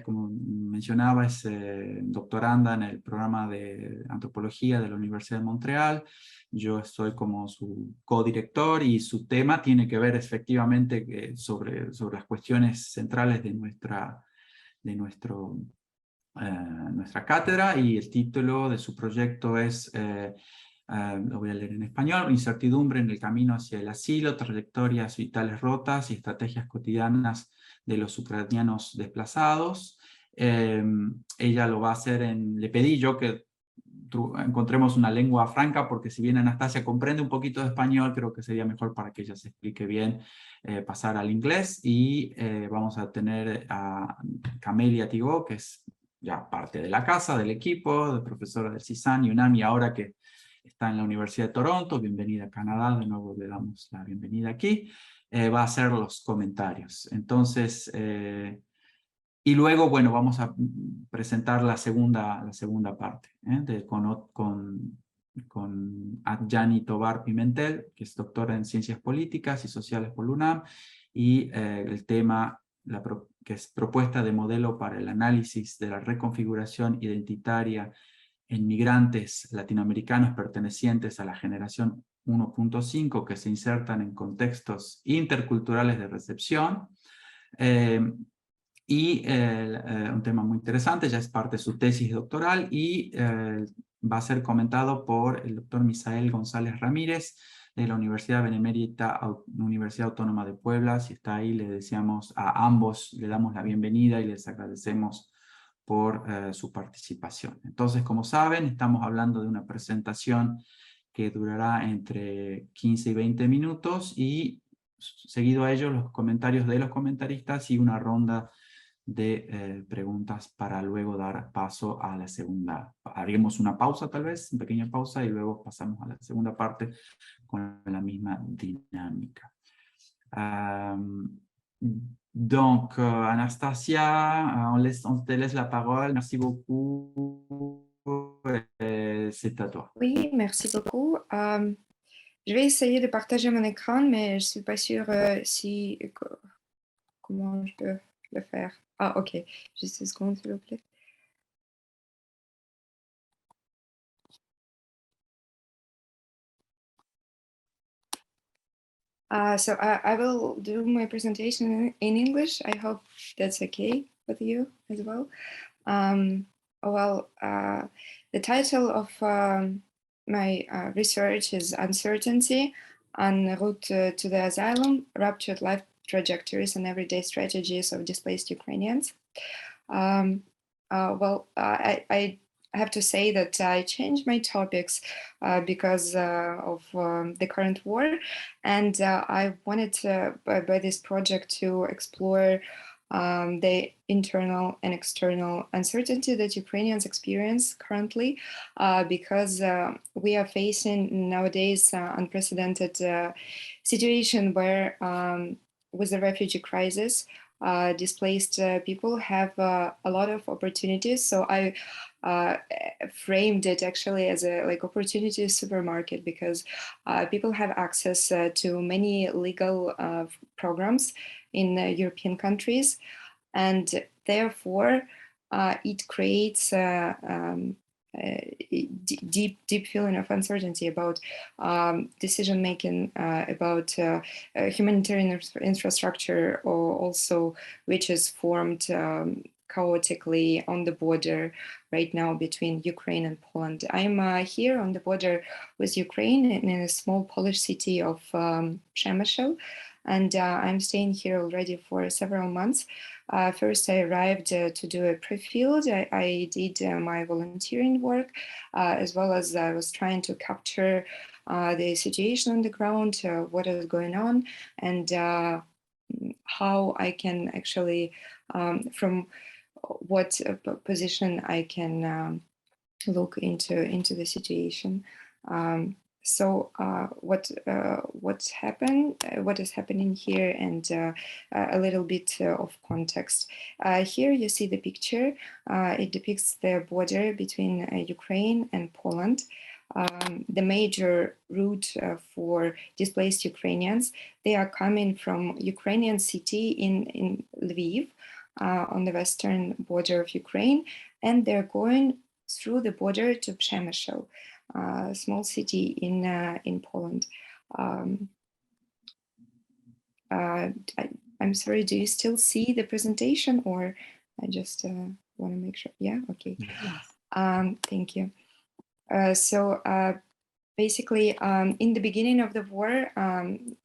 como mencionaba, es doctoranda en el programa de antropología de la Universidad de Montreal. Yo estoy como su codirector y su tema tiene que ver efectivamente sobre las cuestiones centrales de nuestra cátedra, y el título de su proyecto es, lo voy a leer en español: Incertidumbre en el camino hacia el asilo, trayectorias vitales rotas y estrategias cotidianas de los ucranianos desplazados. Ella lo va a hacer le pedí yo que encontremos una lengua franca, porque si bien Anastasia comprende un poquito de español, creo que sería mejor para que ella se explique bien, pasar al inglés. Y vamos a tener a Camelia Tigó, que es ya parte de la casa, del equipo, de profesora del CISAN y UNAM, y ahora que está en la Universidad de Toronto. Bienvenida a Canadá, de nuevo le damos la bienvenida aquí. Va a hacer los comentarios. Entonces, y luego, bueno, vamos a presentar la segunda parte, con Adjani Tovar Pimentel, que es doctora en Ciencias Políticas y Sociales por la UNAM, y el tema que es propuesta de modelo para el análisis de la reconfiguración identitaria en migrantes latinoamericanos pertenecientes a la generación 1.5 que se insertan en contextos interculturales de recepción. Un tema muy interesante, ya es parte de su tesis doctoral, y va a ser comentado por el doctor Misael González Ramírez, de la Universidad Benemérita Universidad Autónoma de Puebla. Si está ahí, le deseamos a ambos, le damos la bienvenida y les agradecemos por su participación. Entonces, como saben, estamos hablando de una presentación que durará entre 15 y 20 minutos, y seguido a ello los comentarios de los comentaristas y una ronda de preguntas para luego dar paso a la segunda. Haremos una pausa tal vez, una pequeña pausa, y luego pasamos a la segunda parte con la misma dinámica. Donc, Anastasia, on te laisse la parole. Merci beaucoup. C'est à toi. Oui, merci beaucoup. Je vais essayer de partager mon écran, mais je ne suis pas sûre comment je peux le faire. Ah, ok. Juste une seconde, s'il vous plaît. So I will do my presentation in English. I hope that's okay with you as well. The title of my research is Uncertainty en route to the asylum, Ruptured Life Trajectories and Everyday Strategies of Displaced Ukrainians. I have to say that I changed my topics because of the current war, and I wanted by this project to explore the internal and external uncertainty that Ukrainians experience currently, because we are facing nowadays unprecedented situation where with the refugee crisis, displaced people have a lot of opportunities. So I framed it actually as a opportunity supermarket, because people have access to many legal programs in European countries, and therefore it creates deep feeling of uncertainty about decision making, about humanitarian infrastructure, or also which is formed chaotically on the border right now between Ukraine and Poland. I'm here on the border with Ukraine in a small Polish city of Przemysl, and I'm staying here already for several months. First, I arrived to do a pre-field. I did my volunteering work, as well as I was trying to capture the situation on the ground, what is going on, and how I can actually, from what position I can look into the situation. What's happened? What is happening here, and a little bit of context. Here you see the picture. It depicts the border between Ukraine and Poland. The major route for displaced Ukrainians, they are coming from Ukrainian city in Lviv. on the western border of Ukraine, and they're going through the border to Przemysl, a small city in Poland. I'm sorry, do you still see the presentation, or I just want to make sure? Yeah, okay. Yes. Thank you. So basically, in the beginning of the war, on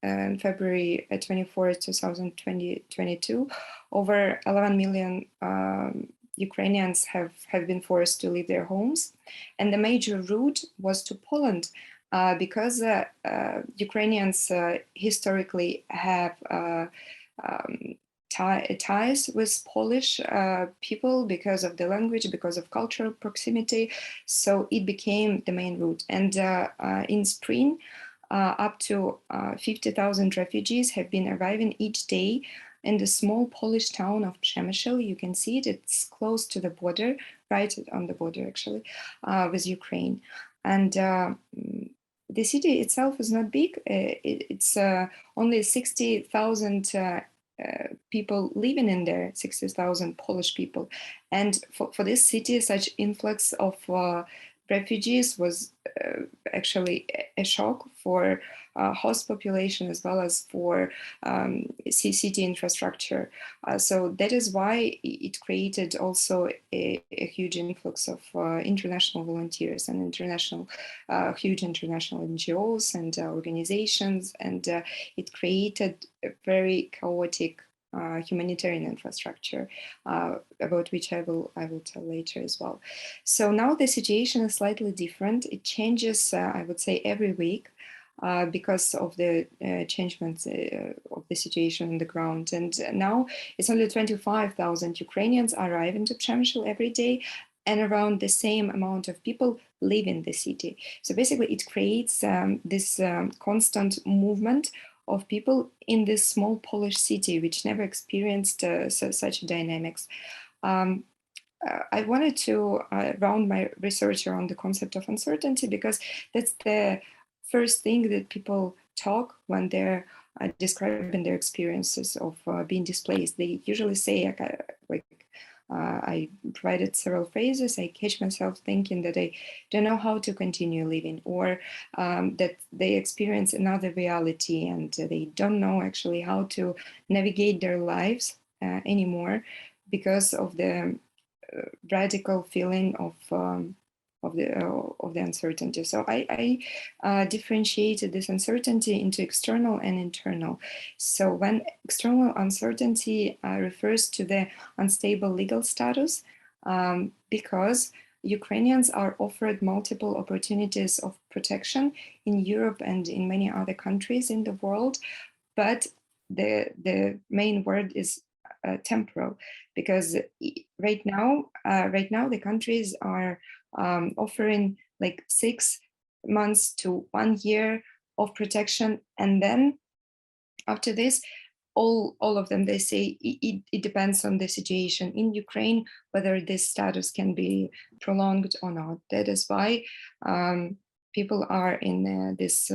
February 24, 2022, over 11 million Ukrainians have been forced to leave their homes. And the major route was to Poland, because Ukrainians historically have ties with Polish people because of the language, because of cultural proximity. So it became the main route. And in spring, up to 50,000 refugees have been arriving each day in the small Polish town of Przemysl. You can see it, it's close to the border, right on the border actually, with Ukraine. And the city itself is not big. It's only 60,000 people living in there, 60,000 Polish people. And for this city, such influx of refugees was actually a shock for host population as well as for city infrastructure. So that is why it created also a huge influx of international volunteers and huge international NGOs and organizations, and it created a very chaotic humanitarian infrastructure, about which I will tell later as well. So now the situation is slightly different. It changes, I would say, every week. Because of the changements of the situation on the ground. And now it's only 25,000 Ukrainians arrive into Przemysl every day, and around the same amount of people live in the city. So basically it creates this constant movement of people in this small Polish city, which never experienced such dynamics. I wanted to round my research around the concept of uncertainty, because that's the first thing that people talk when they're describing their experiences of being displaced. They usually say, I provided several phrases. I catch myself thinking that I don't know how to continue living, or that they experience another reality and they don't know actually how to navigate their lives anymore because of the radical feeling of the uncertainty. So I differentiated this uncertainty into external and internal. So when external uncertainty refers to the unstable legal status, because Ukrainians are offered multiple opportunities of protection in Europe and in many other countries in the world, but the main word is temporal, because right now the countries are offering like 6 months to 1 year of protection, and then after this, all of them, they say it depends on the situation in Ukraine whether this status can be prolonged or not. That is why people are in this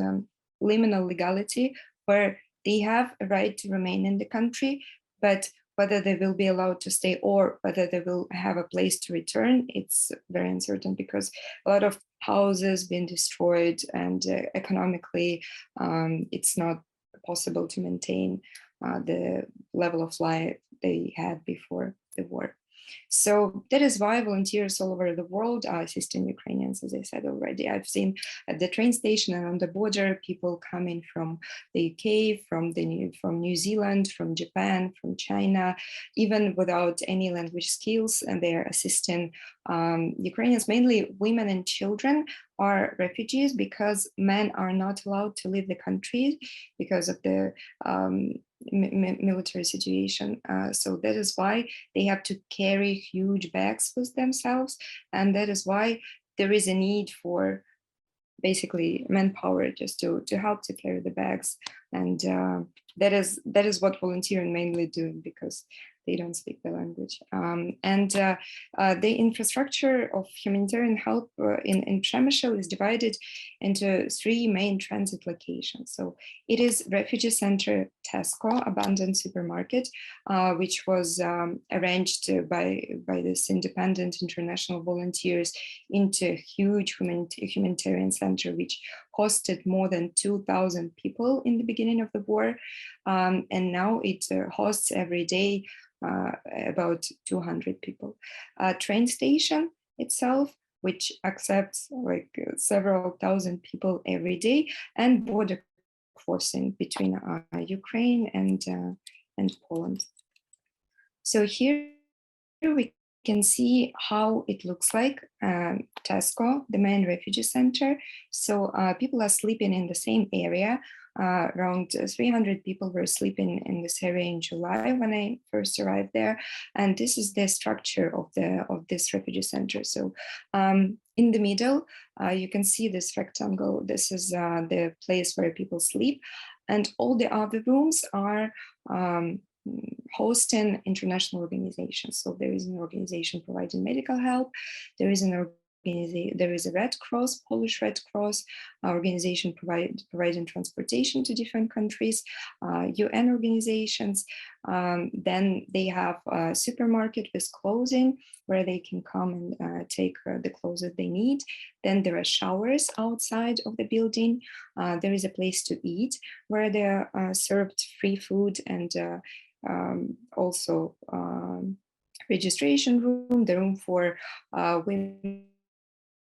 liminal legality, where they have a right to remain in the country, but whether they will be allowed to stay or whether they will have a place to return, it's very uncertain, because a lot of houses been destroyed, and economically it's not possible to maintain the level of life they had before the war. So that is why volunteers all over the world are assisting Ukrainians, as I said already. I've seen at the train station and on the border, people coming from the UK, from New Zealand, from Japan, from China, even without any language skills, and they are assisting Ukrainians. Mainly women and children are refugees because men are not allowed to leave the country because of the military situation. So that is why they have to carry huge bags with themselves, and that is why there is a need for basically manpower just to help to carry the bags, and that is what volunteering mainly doing, because they don't speak the language. And the infrastructure of humanitarian help in Przemysl is divided into 3 main transit locations. So it is Refugee Center Tesco, abandoned supermarket, which was arranged by this independent international volunteers into a huge humanitarian center, which hosted more than 2,000 people in the beginning of the war. And now it hosts every day about 200 people. Train station itself, which accepts like several thousand people every day, and border crossing between Ukraine and Poland. So here we can see how it looks like Tesco, the main refugee center. So people are sleeping in the same area. Around 300 people were sleeping in this area in July when I first arrived there, and this is the structure of this refugee center. So in the middle, you can see this rectangle. This is the place where people sleep, and all the other rooms are hosting international organizations. So there is an organization providing medical help. There is a Red Cross, Polish Red Cross organization providing transportation to different countries, UN organizations. Then they have a supermarket with clothing where they can come and take the clothes that they need. Then there are showers outside of the building. There is a place to eat where they are served free food and also registration room, the room for women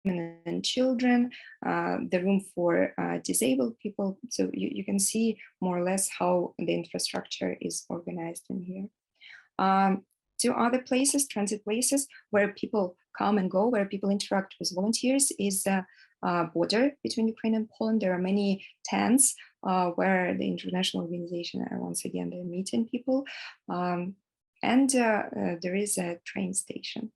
and children, the room for disabled people. So you can see more or less how the infrastructure is organized in here. 2 other places, transit places, where people come and go, where people interact with volunteers is border between Ukraine and Poland. There are many tents where the international organization are once again they're meeting people. And there is a train station.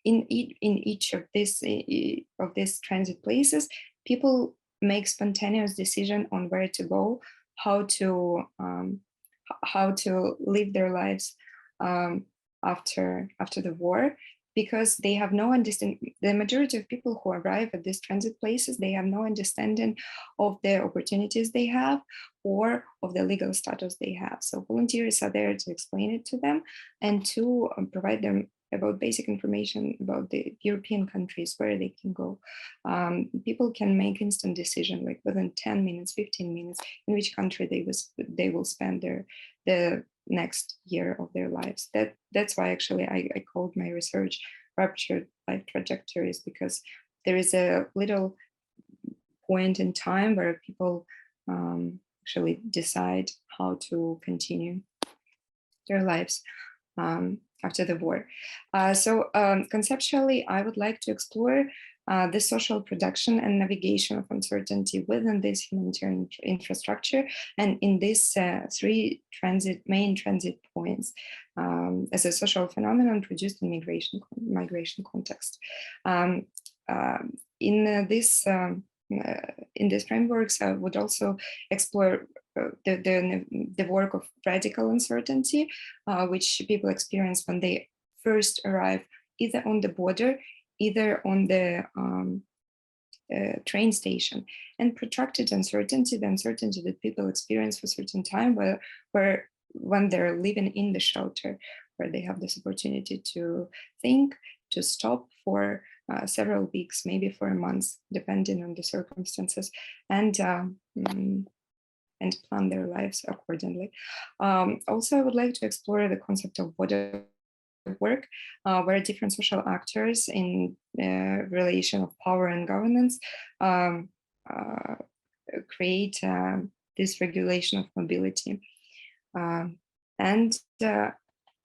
In each of these transit places, people make spontaneous decision on where to go, how to live their lives after the war, because they have no understanding. The majority of people who arrive at these transit places, they have no understanding of the opportunities they have or of the legal status they have. So volunteers are there to explain it to them and to provide them about basic information about the European countries where they can go. People can make instant decision, like within 10 minutes, 15 minutes, in which country they will spend the next year of their lives. That's why actually I called my research Ruptured Life Trajectories, because there is a little point in time where people actually decide how to continue their lives after the war. So conceptually, I would like to explore the social production and navigation of uncertainty within this humanitarian infrastructure and in these 3 main transit points as a social phenomenon produced in migration context. In these frameworks, I would also explore the work of radical uncertainty, which people experience when they first arrive either on the border, either on the train station, and protracted uncertainty, the uncertainty that people experience for a certain time where when they're living in the shelter, where they have this opportunity to think, to stop for several weeks, maybe for a month, depending on the circumstances, and plan their lives accordingly. Also, I would like to explore the concept of border work, where different social actors in relation of power and governance create this regulation of mobility. And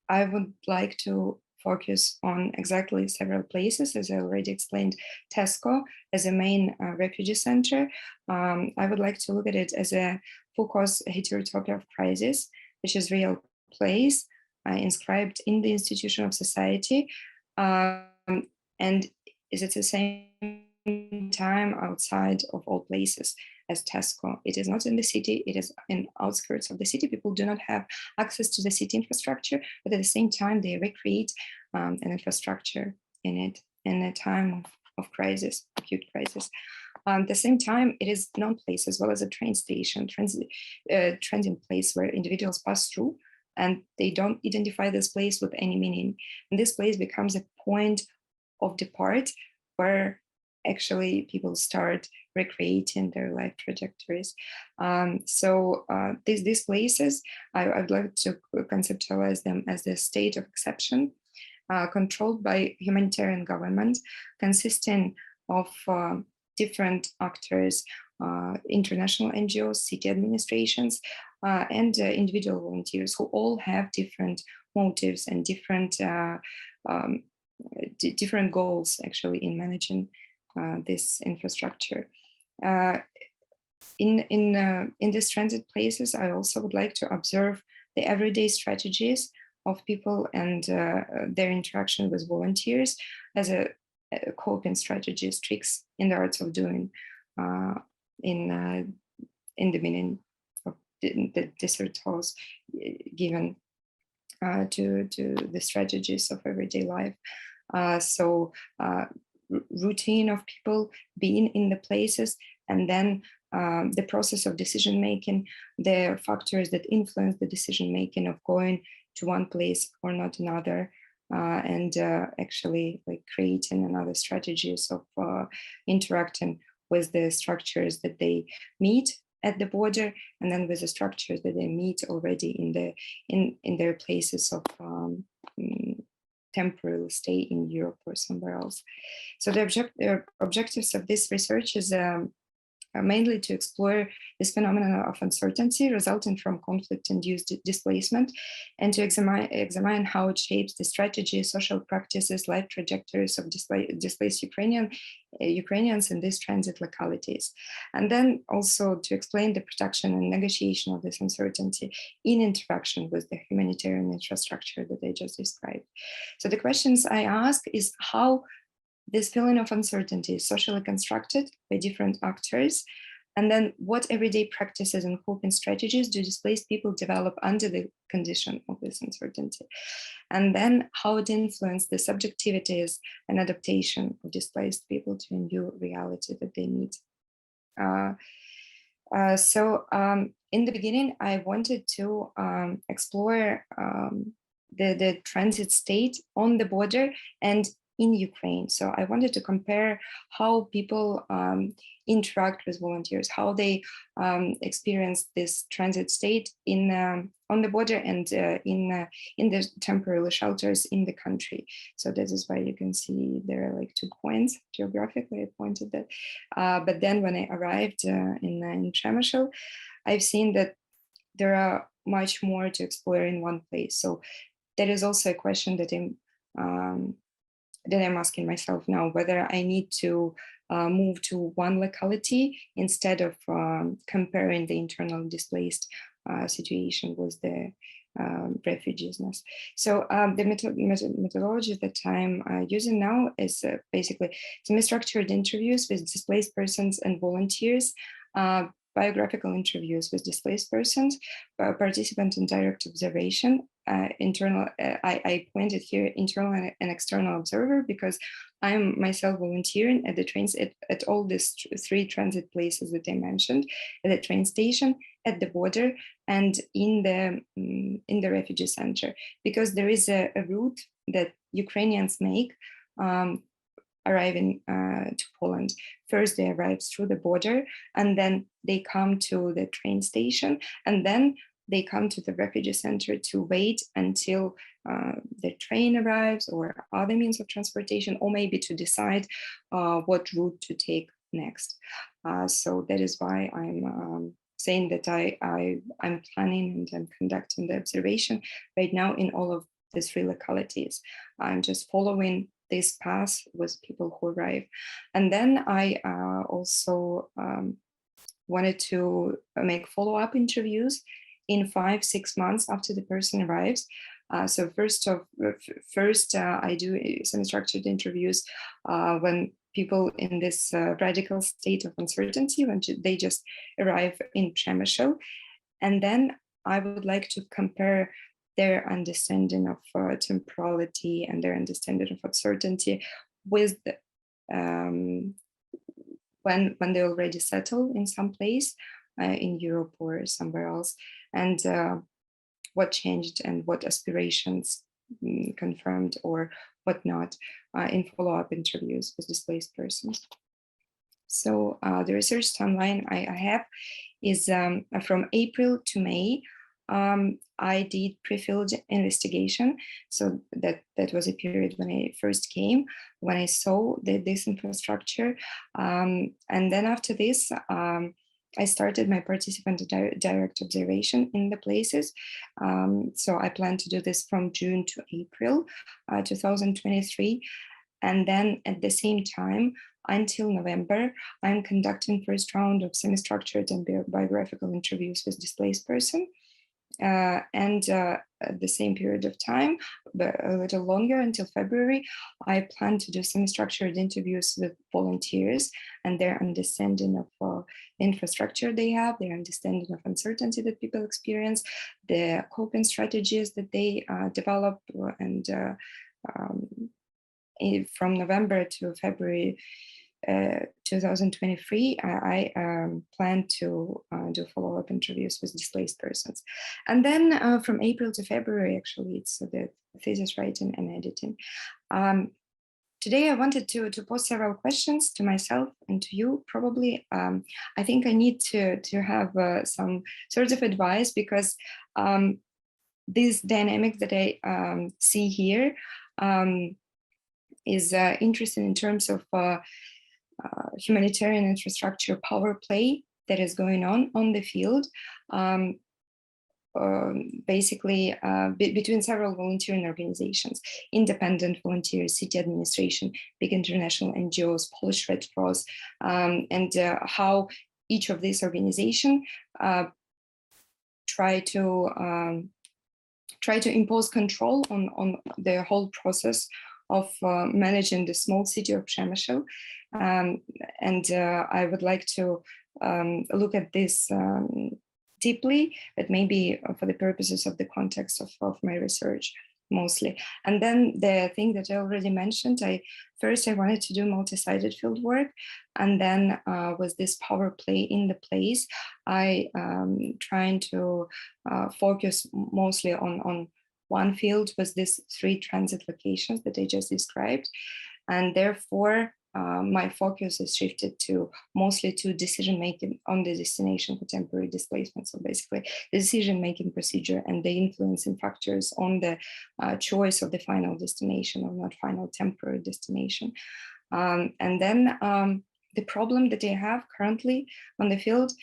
I would like to focus on exactly several places. As I already explained, Tesco as a main refugee center. I would like to look at it as a Foucault's heterotopia of crisis, which is real place inscribed in the institution of society, and is at the same time outside of all places as Tesco. It is not in the city, it is in outskirts of the city. People do not have access to the city infrastructure, but at the same time, they recreate an infrastructure in it in a time of crisis, acute crisis. At the same time, it is known place as well as a train station, transient place where individuals pass through, and they don't identify this place with any meaning. And this place becomes a point of depart where actually people start recreating their life trajectories. These places, I would like to conceptualize them as the state of exception, controlled by humanitarian government, consisting of different actors, international NGOs, city administrations, and individual volunteers who all have different motives and different different goals actually in managing this infrastructure. In these transit places, I also would like to observe the everyday strategies of people and their interaction with volunteers as a coping strategies, tricks in the arts of doing in the meaning of the desert halls given to the strategies of everyday life. Routine of people being in the places, and then the process of decision making, the factors that influence the decision making of going to one place or not another, and actually like creating another strategies of interacting with the structures that they meet at the border, and then with the structures that they meet already in their places of temporary stay in Europe or somewhere else. So the objectives of this research is mainly to explore this phenomenon of uncertainty resulting from conflict-induced displacement, and to examine how it shapes the strategy, social practices, life trajectories of displaced Ukrainians in these transit localities. And then also to explain the protection and negotiation of this uncertainty in interaction with the humanitarian infrastructure that I just described. So the questions I ask is how this feeling of uncertainty is socially constructed by different actors, and then what everyday practices and coping strategies do displaced people develop under the condition of this uncertainty, and then how it influences the subjectivities and adaptation of displaced people to a new reality that they meet. In the beginning, I wanted to explore the transit state on the border and in Ukraine. So I wanted to compare how people interact with volunteers, how they experience this transit state on the border and in the temporary shelters in the country. So this is why you can see there are like 2 points geographically. I pointed that. But then when I arrived in Przemysl, I've seen that there are much more to explore in one place. So that is also a question that I'm asking myself now, whether I need to move to one locality instead of comparing the internal displaced situation with the refugees. So the methodology that I'm using now is basically semi-structured interviews with displaced persons and volunteers, biographical interviews with displaced persons, participant and direct observation, I pointed here internal and external observer because I'm myself volunteering at the trains at all these 3 transit places that I mentioned, at the train station, at the border, and in the refugee center, because there is a route that Ukrainians make arriving to Poland. First, they arrive through the border, and then they come to the train station, and then they come to the refugee center to wait until the train arrives or other means of transportation, or maybe to decide what route to take next. So that is why I'm saying that I'm planning and I'm conducting the observation right now in all of the 3 localities. I'm just following this path with people who arrive. And then I also wanted to make follow-up interviews in 5-6 months after the person arrives. So first, I do some structured interviews when people in this radical state of uncertainty, when they just arrive in Przemysl. And then I would like to compare their understanding of temporality and their understanding of uncertainty with when they already settle in some place in Europe or somewhere else, and what changed and what aspirations confirmed or what not in follow-up interviews with displaced persons. So the research timeline I have is from April to May. I did pre-field investigation. So that was a period when I first came, when I saw this infrastructure. And then after this, I started my participant direct observation in the places. So I plan to do this from June to April 2023. And then at the same time, until November, I'm conducting first round of semi-structured and biographical interviews with displaced person. And at the same period of time, but a little longer, until February, I plan to do semi-structured interviews with volunteers and their understanding of infrastructure they have, their understanding of uncertainty that people experience, the coping strategies that they develop, and from November to February 2023, I plan to do follow-up interviews with displaced persons. And then from April to February, actually, it's the thesis writing and editing. Today, I wanted to pose several questions to myself and to you, probably. I think I need to have some sort of advice, because this dynamic that I see here is interesting in terms of humanitarian infrastructure power play that is going on the field, basically between several volunteering organizations, independent volunteers, city administration, big international NGOs, Polish Red Cross, and how each of these organizations try to impose control on the whole process of managing the small city of Przemysl. And I would like to look at this deeply, but maybe for the purposes of the context of my research mostly. And then the thing that I already mentioned, first I wanted to do multi-sided field work, and then with this power play in the place, I trying to focus mostly on one field with these 3 transit locations that I just described. And therefore, my focus is shifted to mostly to decision-making on the destination for temporary displacement. So basically, the decision-making procedure and the influencing factors on the choice of the final destination, or not final, temporary destination. And then the problem that I have currently on the field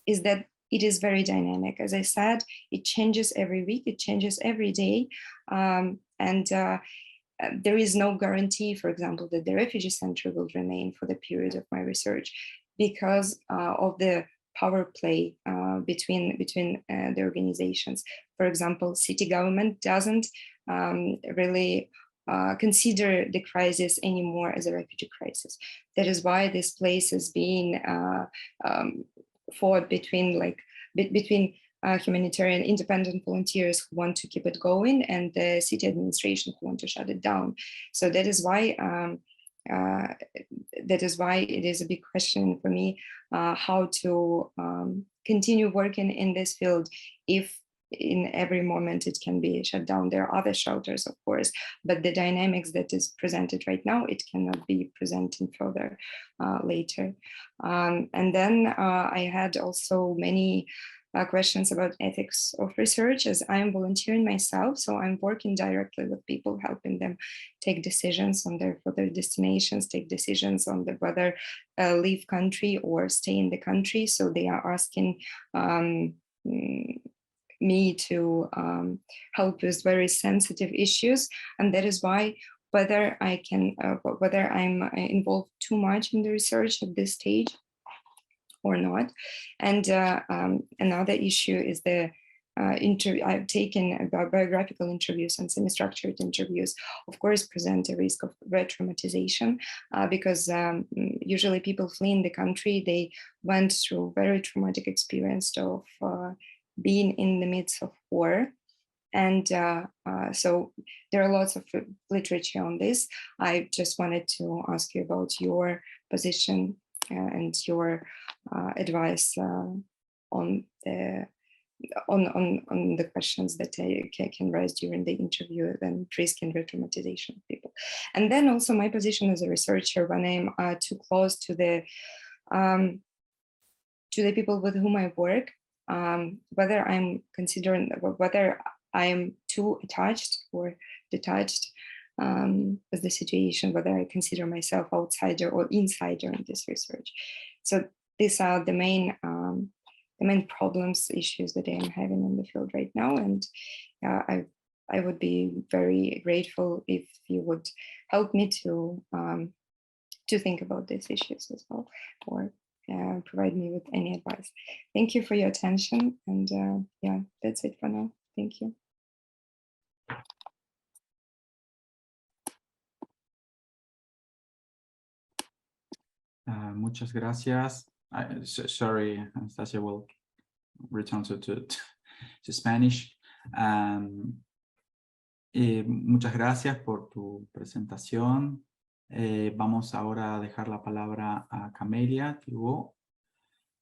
is that it is very dynamic. As I said, it changes every week, it changes every day. And there is no guarantee, for example, that the refugee center will remain for the period of my research, because of the power play between the organizations. For example, city government doesn't really consider the crisis anymore as a refugee crisis. That is why this place is being fought between humanitarian independent volunteers who want to keep it going and the city administration who want to shut it down. So that is why it is a big question for me how to continue working in this field if in every moment it can be shut down. There are other shelters, of course, but the dynamics that is presented right now, it cannot be presented further later. And then I had also many questions about ethics of research, as I'm volunteering myself. So I'm working directly with people, helping them take decisions on their further destinations, take decisions on whether leave country or stay in the country. So they are asking me to help with very sensitive issues. And that is why whether I'm involved too much in the research at this stage or not. And another issue is the I've taken biographical interviews and semi-structured interviews, of course, present a risk of re-traumatization because usually people fleeing the country, they went through very traumatic experience of being in the midst of war. And so there are lots of literature on this. I just wanted to ask you about your position and your advice on the questions that I can raise during the interview, and risk and re-traumatization of people. And then also my position as a researcher, when I'm too close to the people with whom I work, whether I'm considering whether I'm too attached or detached with the situation, whether I consider myself outsider or insider in this research. So these are the main problems, issues that I'm having in the field right now. And I would be very grateful if you would help me to think about these issues as well, or provide me with any advice. Thank you for your attention. And yeah, that's it for now. Thank you. Muchas gracias. Sorry, Anastasia, will return to Spanish. Muchas gracias por tu presentación. Vamos ahora a dejar la palabra a Camelia Thibault,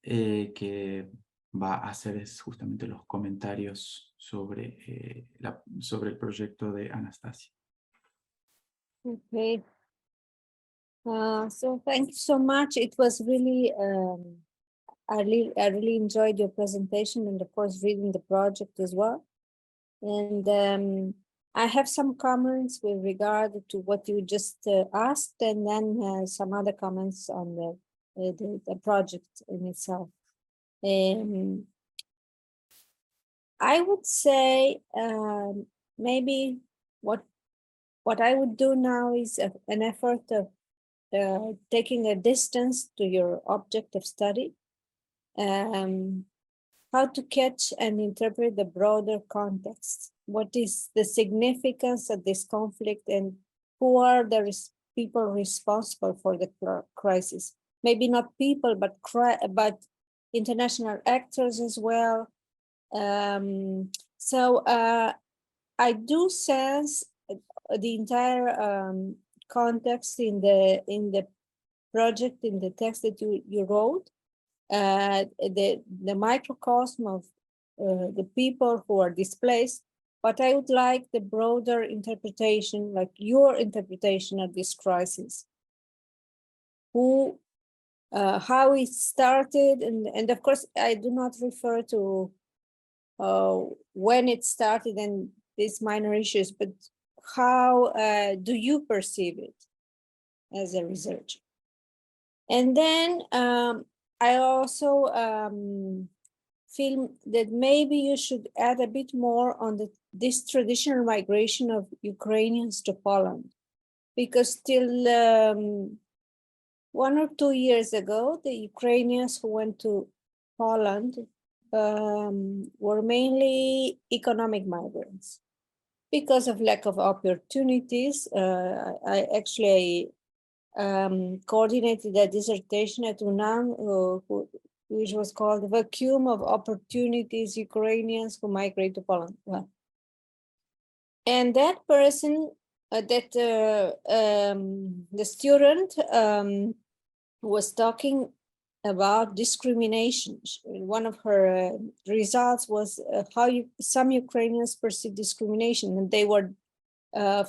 que va a hacer justamente los comentarios sobre el proyecto de Anastasia. Okay. So thank you so much. It was really, I really enjoyed your presentation, and of course reading the project as well. And I have some comments with regard to what you just asked, and then some other comments on the project in itself. I would say maybe what I would do now is an effort of taking a distance to your object of study, how to catch and interpret the broader context. What is the significance of this conflict, and who are the people responsible for the crisis? Maybe not people, but international actors as well. So I do sense the entire context in the project, in the text that you wrote, the microcosm of the people who are displaced, but I would like the broader interpretation, like your interpretation of this crisis. How it started, and of course I do not refer to when it started and these minor issues, but how do you perceive it as a researcher? And then I also feel that maybe you should add a bit more on this traditional migration of Ukrainians to Poland, because till 1 or 2 years ago, the Ukrainians who went to Poland were mainly economic migrants. Because of lack of opportunities, I actually coordinated a dissertation at UNAM, which was called Vacuum of Opportunities, Ukrainians Who Migrate to Poland. And that person, the student was talking about discrimination. One of her results was how some Ukrainians perceive discrimination, and they were,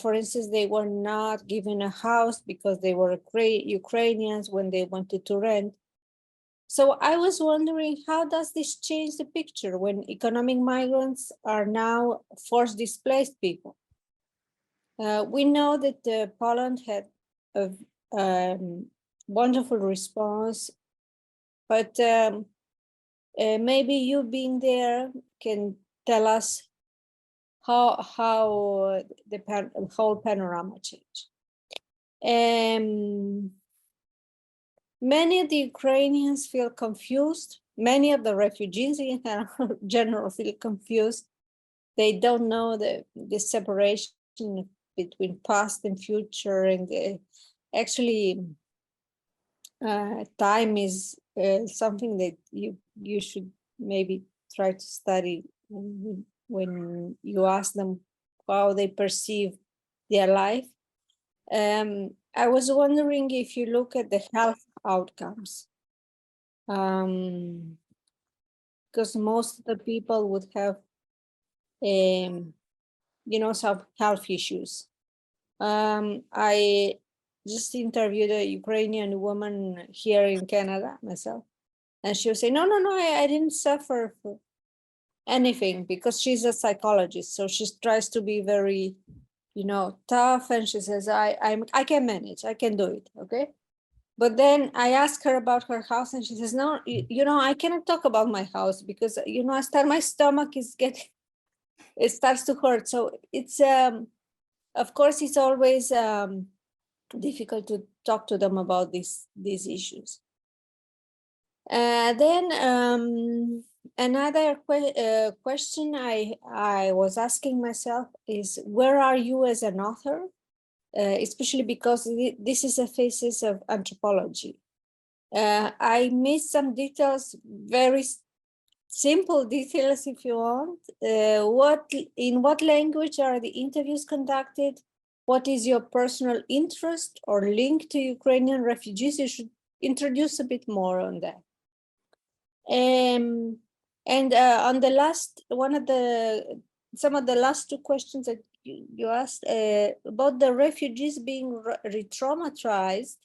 for instance, they were not given a house because they were Ukrainians when they wanted to rent. So I was wondering, how does this change the picture when economic migrants are now forced displaced people? We know that Poland had a wonderful response, but maybe you being there can tell us how the whole panorama changed. Many of the Ukrainians feel confused. Many of the refugees in general feel confused. They don't know the separation between past and future, and actually time is something that you should maybe try to study when you ask them how they perceive their life. I was wondering if you look at the health outcomes. Because most of the people would have, some health issues. I just interviewed a Ukrainian woman here in Canada myself, and she was saying, no, I didn't suffer for anything, because she's a psychologist, so she tries to be very, tough, and she says, I can manage, I can do it, okay? But then I asked her about her house, and she says, no, I cannot talk about my house because, my stomach is it starts to hurt. So it's, of course, it's always difficult to talk to them about these issues. Then another question I was asking myself is, where are you as an author? Especially because this is a thesis of anthropology. I missed some details, very simple details if you want. In what language are the interviews conducted? What is your personal interest or link to Ukrainian refugees? You should introduce a bit more on that. And on the last, some of the last two questions that you asked about the refugees being re-traumatized,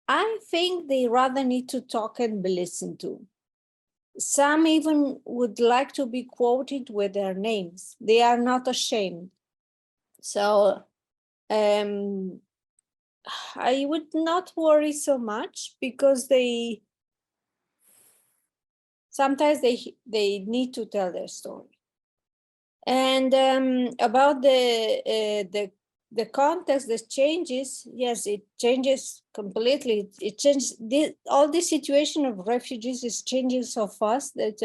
I think they rather need to talk and be listened to. Some even would like to be quoted with their names. They are not ashamed. So I would not worry so much, because sometimes they need to tell their story. And about the context, the changes, yes, it changes completely. It changes, all the situation of refugees is changing so fast that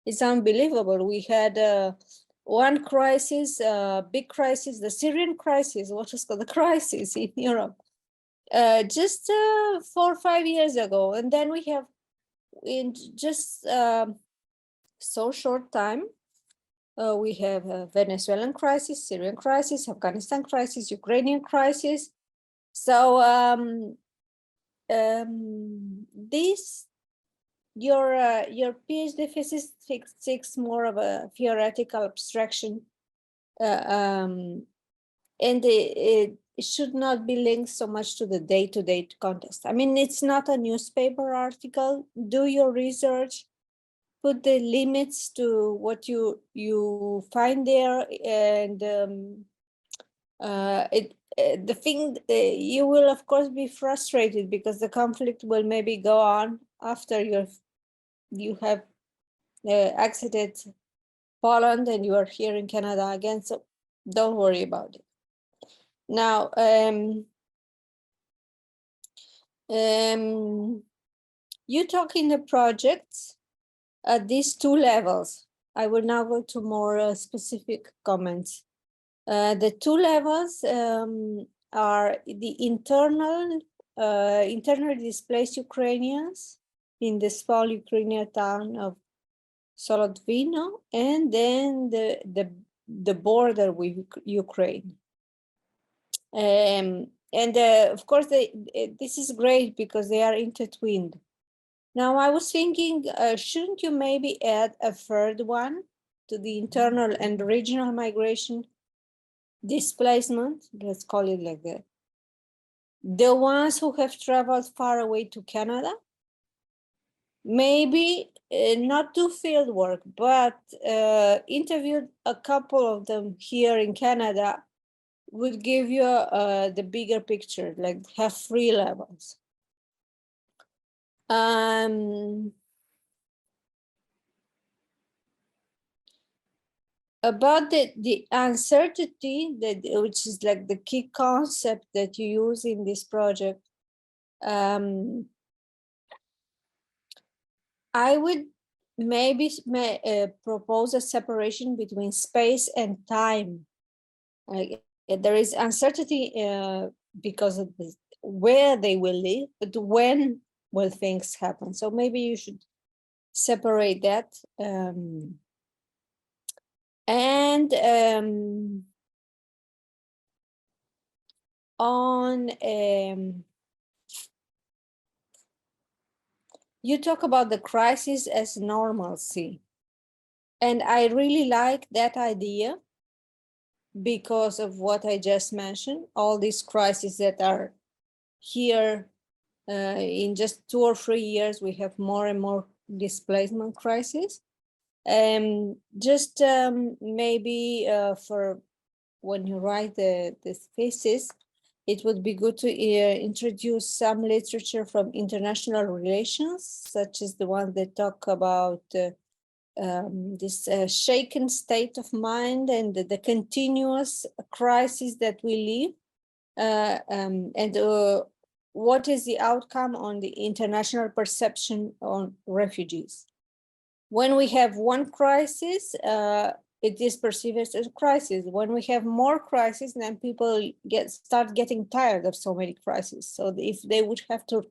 it's unbelievable. We had one crisis, big crisis, the Syrian crisis, what is called the crisis in Europe, just 4 or 5 years ago. And then we have, in just so short time, we have a Venezuelan crisis, Syrian crisis, Afghanistan crisis, Ukrainian crisis. So this, your PhD thesis takes more of a theoretical abstraction, and it should not be linked so much to the day-to-day context. I mean, it's not a newspaper article. Do your research, put the limits to what you find there, and the thing, you will of course be frustrated because the conflict will maybe go on after you have exited Poland and you are here in Canada again. So don't worry about it. Now, you talk in the projects at these two levels. I will now go to more specific comments. The two levels are the internally displaced Ukrainians in the small Ukrainian town of Solodvino, and then the border with Ukraine. And of course, this is great because they are intertwined. Now, I was thinking, shouldn't you maybe add a third one to the internal and regional migration displacement? Let's call it like that. The ones who have traveled far away to Canada, maybe not do field work, but interviewed a couple of them here in Canada would give you the bigger picture, like have 3 levels. About the uncertainty, which is like the key concept that you use in this project, I would maybe propose a separation between space and time. There is uncertainty because of where they will live, but when will things happen? So maybe you should separate that. And on you talk about the crisis as normalcy. And I really like that idea because of what I just mentioned, all these crises that are here in just 2 or 3 years, we have more and more displacement crises. Just maybe for when you write the thesis, it would be good to introduce some literature from international relations, such as the ones that talk about this shaken state of mind and the continuous crisis that we live, and what is the outcome on the international perception on refugees. When we have one crisis, it is perceived as a crisis. When we have more crises, then people start getting tired of so many crises. So if they would have to,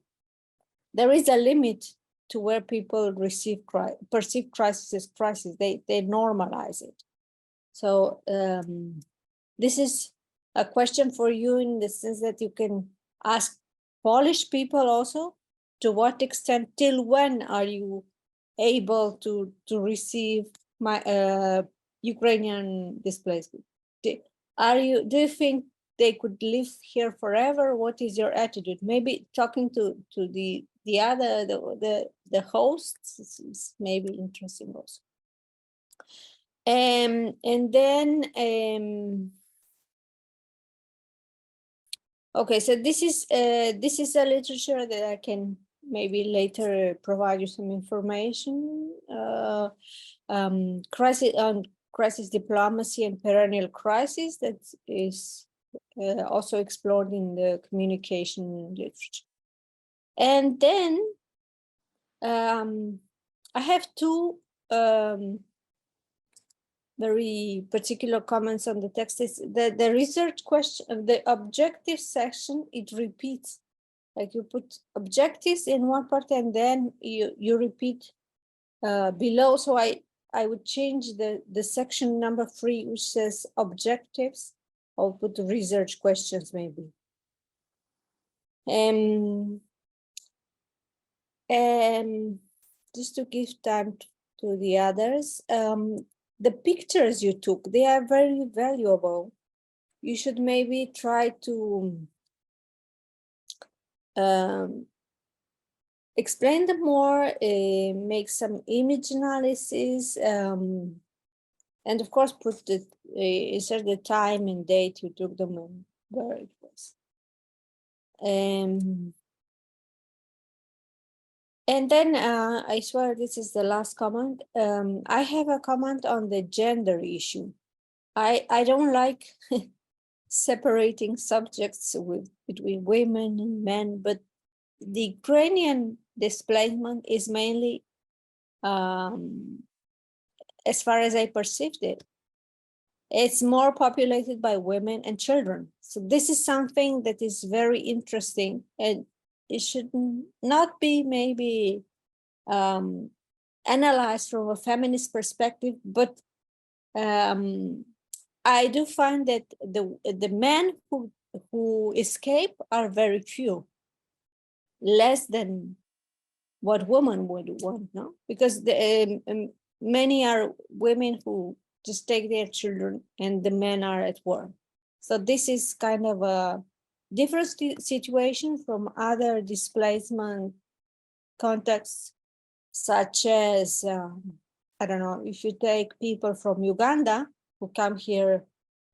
there is a limit to where people perceive crisis as crisis. They normalize it. So this is a question for you in the sense that you can ask Polish people also, to what extent, till when are you able to receive my Ukrainian displaced? Do you think they could live here forever? What is your attitude? Maybe talking to the other the hosts is maybe interesting also. And then okay, so this is a literature that I can maybe later provide you some information. Crisis diplomacy and perennial crisis, that is also explored in the communication literature. And then I have two very particular comments on the text. Is the research question, the objective section, it repeats. Like you put objectives in one part and then you repeat below. So I would change the section number 3, which says objectives. I'll put research questions maybe. And just to give time to the others, the pictures you took, they are very valuable. You should maybe try to explain them more, make some image analysis, and of course put insert the time and date you took them and where it was. And then I swear this is the last comment. I have a comment on the gender issue. I don't like separating subjects between women and men, but the Ukrainian displacement is mainly, as far as I perceived it, it's more populated by women and children. So this is something that is very interesting, and it should not be maybe analyzed from a feminist perspective, but I do find that the men who escape are very few, less than what women would want, no? Because many are women who just take their children and the men are at war. So this is kind of a different situation from other displacement contexts, such as, I don't know, if you take people from Uganda who come here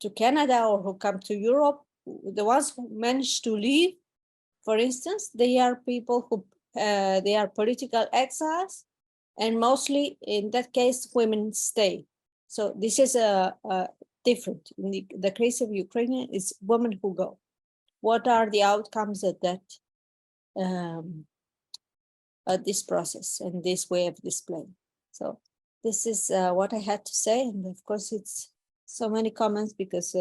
to Canada or who come to Europe, the ones who manage to leave, for instance, they are people who, they are political exiles, and mostly in that case, women stay. So this is different. In the case of Ukrainian, it's women who go. What are the outcomes of that, this process and this way of displaying? So this is what I had to say. And of course, it's so many comments because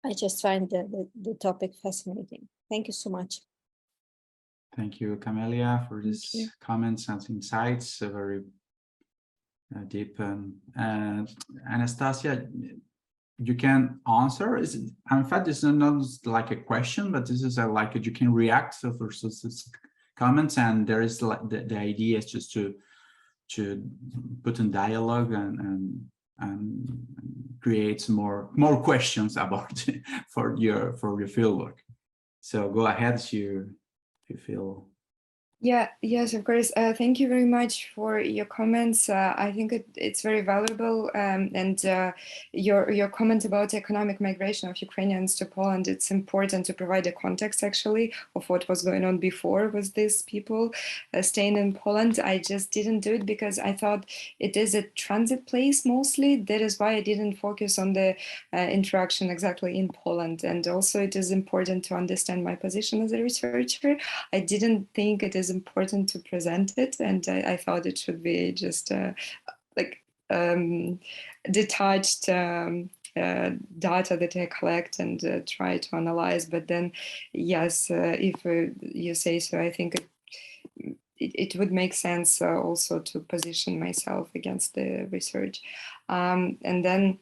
I just find the topic fascinating. Thank you so much. Thank you, Camelia, for these comments and insights. Very deep. And Anastasia, you can answer. In fact, this is not like a question, but this is like you can react. So for comments, and there is like the idea is just to put in dialogue and create some more questions about for your fieldwork. So go ahead if you feel. Yeah, yes, of course. Thank you very much for your comments. I think it's very valuable. And your comment about economic migration of Ukrainians to Poland, it's important to provide a context actually of what was going on before with these people staying in Poland. I just didn't do it because I thought it is a transit place mostly. That is why I didn't focus on the interaction exactly in Poland. And also it is important to understand my position as a researcher. I didn't think it is important to present it, and I thought it should be just like detached data that I collect and try to analyze. But then, yes, if you say so, I think it would make sense also to position myself against the research. And then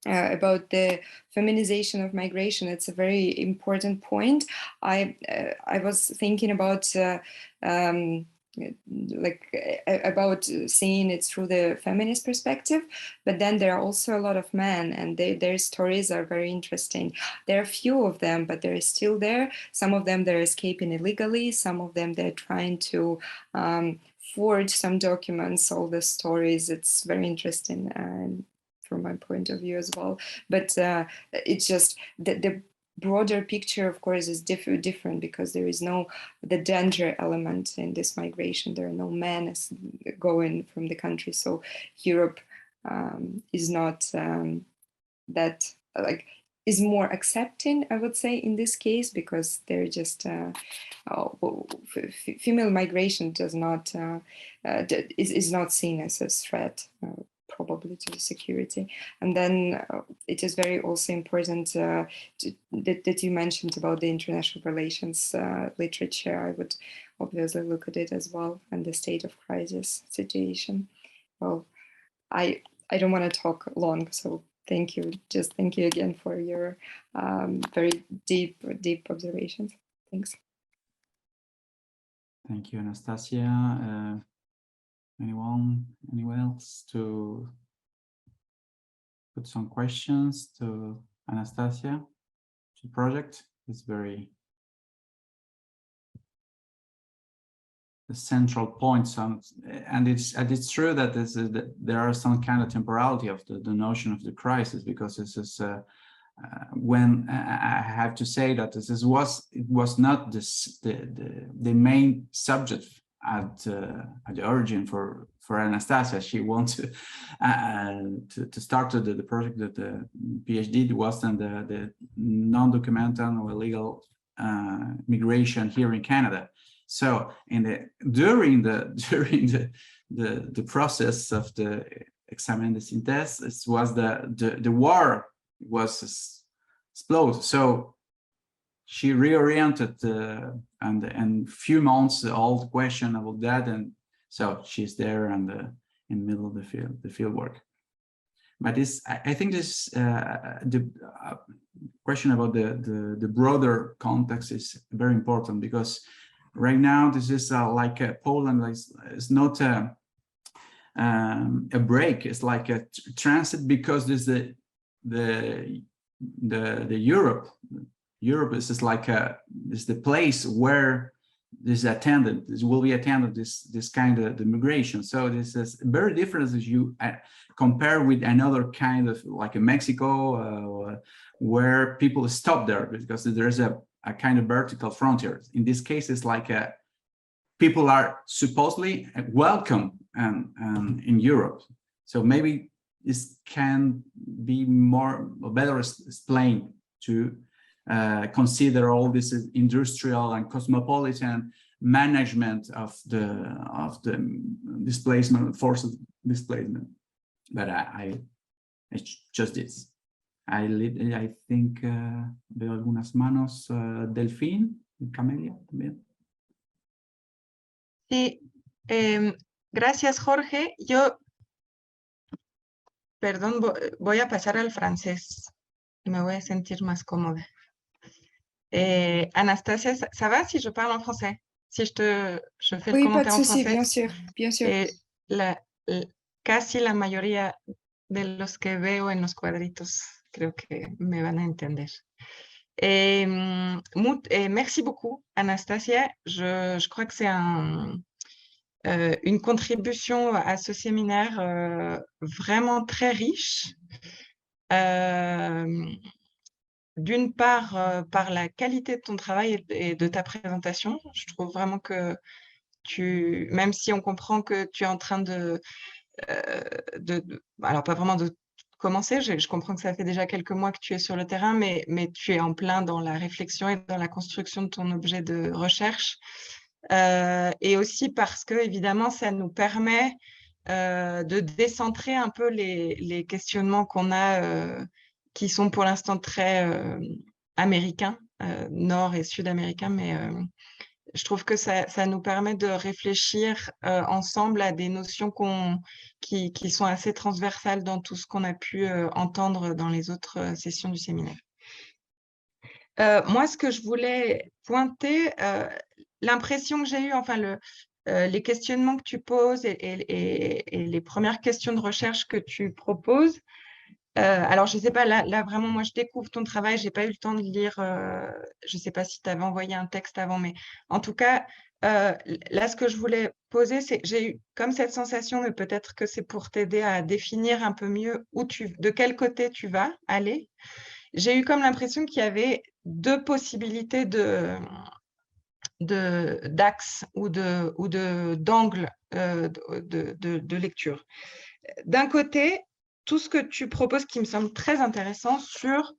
about the feminization of migration, it's a very important point. I was thinking about about seeing it through the feminist perspective, but then there are also a lot of men, and their stories are very interesting. There are few of them, but they're still there. Some of them they're escaping illegally. Some of them they're trying to forge some documents. All the stories, it's very interesting from my point of view as well. But it's just the broader picture, of course, is different because there is no the gender element in this migration. There are no men going from the country, so Europe is not that like is more accepting, I would say, in this case, because they're just female migration does not is not seen as a threat. Probably to the security. And then it is very also important that you mentioned about the international relations literature. I would obviously look at it as well, and the state of crisis situation. Well, I don't want to talk long, so thank you. Just thank you again for your very deep observations. Thanks. Thank you, Anastasia. Anyone else to put some questions to Anastasia? The project is very the central points on, and it's true that there are some kind of temporality of the notion of the crisis, because this is when I have to say that it was not the main subject at the origin for Anastasia. She wanted to start the project that the PhD was on the non-documented or illegal migration here in Canada. So during the process of the examen de synthèse, it was the war was exploded. So she reoriented and few months all the question about that, and so she's there in the middle of the field work. But I think this the question about the broader context is very important, because right now this is like Poland is not a break. It's like a transit, because there's the Europe is just like is the place where this will be attended this kind of the migration. So this is very different as you compare with another kind of like in Mexico, where people stop there because there's a kind of vertical frontier. In this case, it's like people are supposedly welcome in Europe. So maybe this can be better explained to consider all this industrial and cosmopolitan management of the displacement, forced displacement. But it's just this. I think veo algunas manos. Delfín, Camelia también. Sí, gracias, Jorge. Perdón, voy a pasar al francés. Me voy a sentir más cómoda. Anastasia, ça va si je parle en français? si je fais el Oui, pas de comentario en souci, bien francés. sûr, bien sûr. Casi la mayoría de los que veo en los cuadritos creo que me van a entender. Merci beaucoup, Anastasia. Je crois que c'est une contribution à ce séminaire vraiment très riche. D'une part, par la qualité de ton travail et de ta présentation. Je trouve vraiment que même si on comprend que tu es en train alors pas vraiment de commencer, je comprends que ça fait déjà quelques mois que tu es sur le terrain, mais tu es en plein dans la réflexion et dans la construction de ton objet de recherche. Et aussi parce que, évidemment, ça nous permet de décentrer un peu les questionnements qu'on a, qui sont pour l'instant très américains, nord et sud-américains, mais je trouve que ça nous permet de réfléchir ensemble à des notions qui sont assez transversales dans tout ce qu'on a pu entendre dans les autres sessions du séminaire. Moi, ce que je voulais pointer, l'impression que j'ai eue, enfin les questionnements que tu poses et les premières questions de recherche que tu proposes, alors je ne sais pas, là vraiment, moi je découvre ton travail, je n'ai pas eu le temps de lire, je ne sais pas si tu avais envoyé un texte avant, mais en tout cas, là ce que je voulais poser, c'est que j'ai eu comme cette sensation, mais peut-être que c'est pour t'aider à définir un peu mieux de quel côté tu vas aller. J'ai eu comme l'impression qu'il y avait deux possibilités d'axes ou d'angles de lecture. D'un côté, tout ce que tu proposes qui me semble très intéressant sur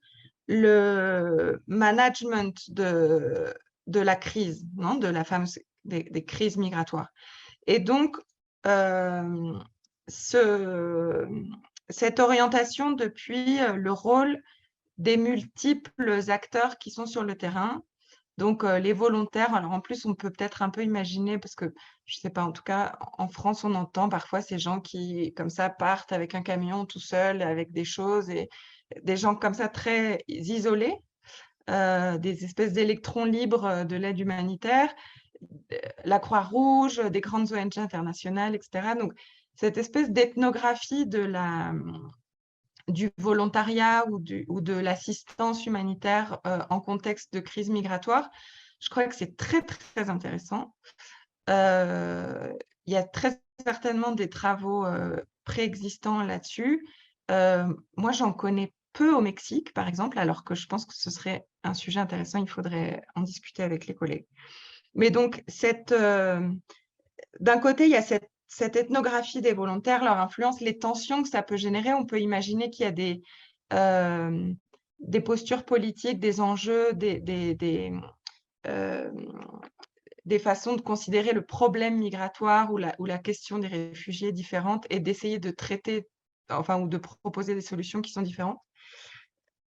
le management de la crise, non, de la fameuse des crises migratoires. Et donc, cette orientation depuis le rôle des multiples acteurs qui sont sur le terrain. Donc, les volontaires, alors en plus, on peut peut-être un peu imaginer, parce que, je ne sais pas, en tout cas, en France, on entend parfois ces gens qui, comme ça, partent avec un camion tout seul, avec des choses, et des gens comme ça très isolés, des espèces d'électrons libres de l'aide humanitaire, la Croix-Rouge, des grandes ONG internationales, etc. Donc, cette espèce d'ethnographie du volontariat ou de l'assistance humanitaire en contexte de crise migratoire, je crois que c'est très, très intéressant. Il y a très certainement des travaux préexistants là-dessus. Moi, j'en connais peu au Mexique, par exemple, alors que je pense que ce serait un sujet intéressant, il faudrait en discuter avec les collègues. Mais donc, d'un côté, il y a cette ethnographie des volontaires, leur influence, les tensions que ça peut générer. On peut imaginer qu'il y a des postures politiques, des enjeux, des façons de considérer le problème migratoire ou la question des réfugiés différentes et d'essayer de traiter, enfin, ou de proposer des solutions qui sont différentes.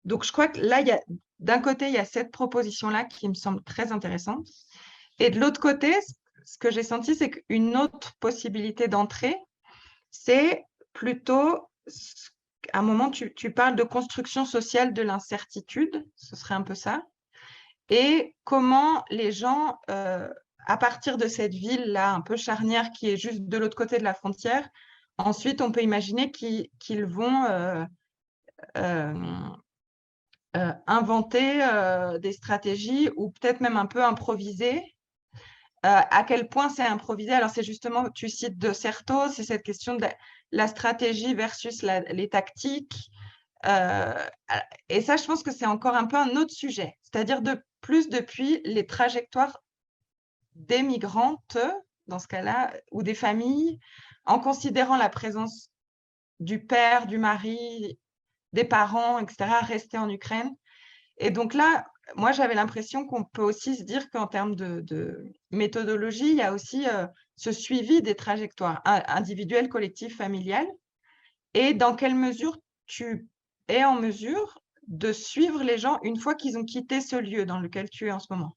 Donc, je crois que là, d'un côté, il y a cette proposition-là qui me semble très intéressante. Et de l'autre côté, ce que j'ai senti, c'est qu'une autre possibilité d'entrée, c'est plutôt, à un moment, tu parles de construction sociale de l'incertitude, ce serait un peu ça, et comment les gens, à partir de cette ville-là, un peu charnière, qui est juste de l'autre côté de la frontière, ensuite, on peut imaginer qu'ils vont inventer des stratégies ou peut-être même un peu improviser. À quel point c'est improvisé? Alors, c'est justement, tu cites de Certeau, c'est cette question de la stratégie versus les tactiques. Et ça, je pense que c'est encore un peu un autre sujet, c'est-à-dire depuis les trajectoires des migrantes, dans ce cas-là, ou des familles, en considérant la présence du père, du mari, des parents, etc., restés en Ukraine. Et donc là, moi, j'avais l'impression qu'on peut aussi se dire qu'en termes de méthodologie, il y a aussi ce suivi des trajectoires individuelles, collectives, familiales, et dans quelle mesure tu es en mesure de suivre les gens une fois qu'ils ont quitté ce lieu dans lequel tu es en ce moment,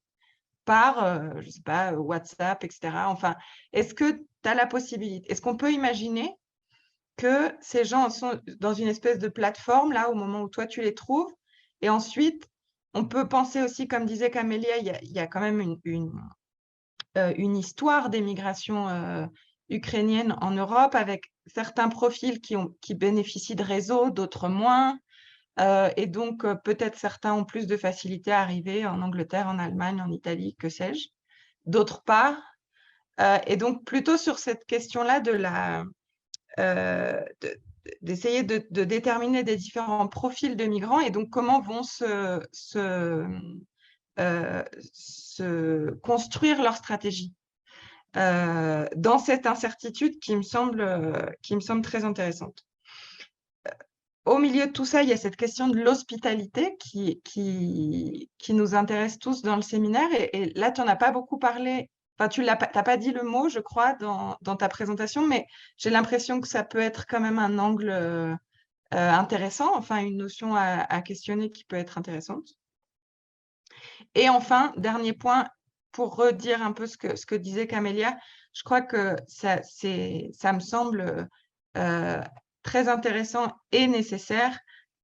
par, je ne sais pas, WhatsApp, etc. Enfin, est-ce que tu as la possibilité, est-ce qu'on peut imaginer que ces gens sont dans une espèce de plateforme, là, au moment où toi, tu les trouves, et ensuite, on peut penser aussi, comme disait Camélia, il y a quand même une histoire des migrations ukrainiennes en Europe, avec certains profils qui bénéficient de réseaux, d'autres moins. Et donc, peut-être certains ont plus de facilité à arriver en Angleterre, en Allemagne, en Italie, que sais-je. D'autres pas. Et donc, plutôt sur cette question-là d'essayer de déterminer des différents profils de migrants et donc comment vont se construire leur stratégie dans cette incertitude qui me semble très intéressante. Au milieu de tout ça, il y a cette question de l'hospitalité qui nous intéresse tous dans le séminaire. Et là, tu n'en as pas beaucoup parlé. Enfin, tu n'as pas dit le mot, je crois, dans ta présentation, mais j'ai l'impression que ça peut être quand même un angle intéressant, enfin une notion à questionner qui peut être intéressante. Et enfin, dernier point, pour redire un peu ce que disait Camélia, je crois que ça me semble très intéressant et nécessaire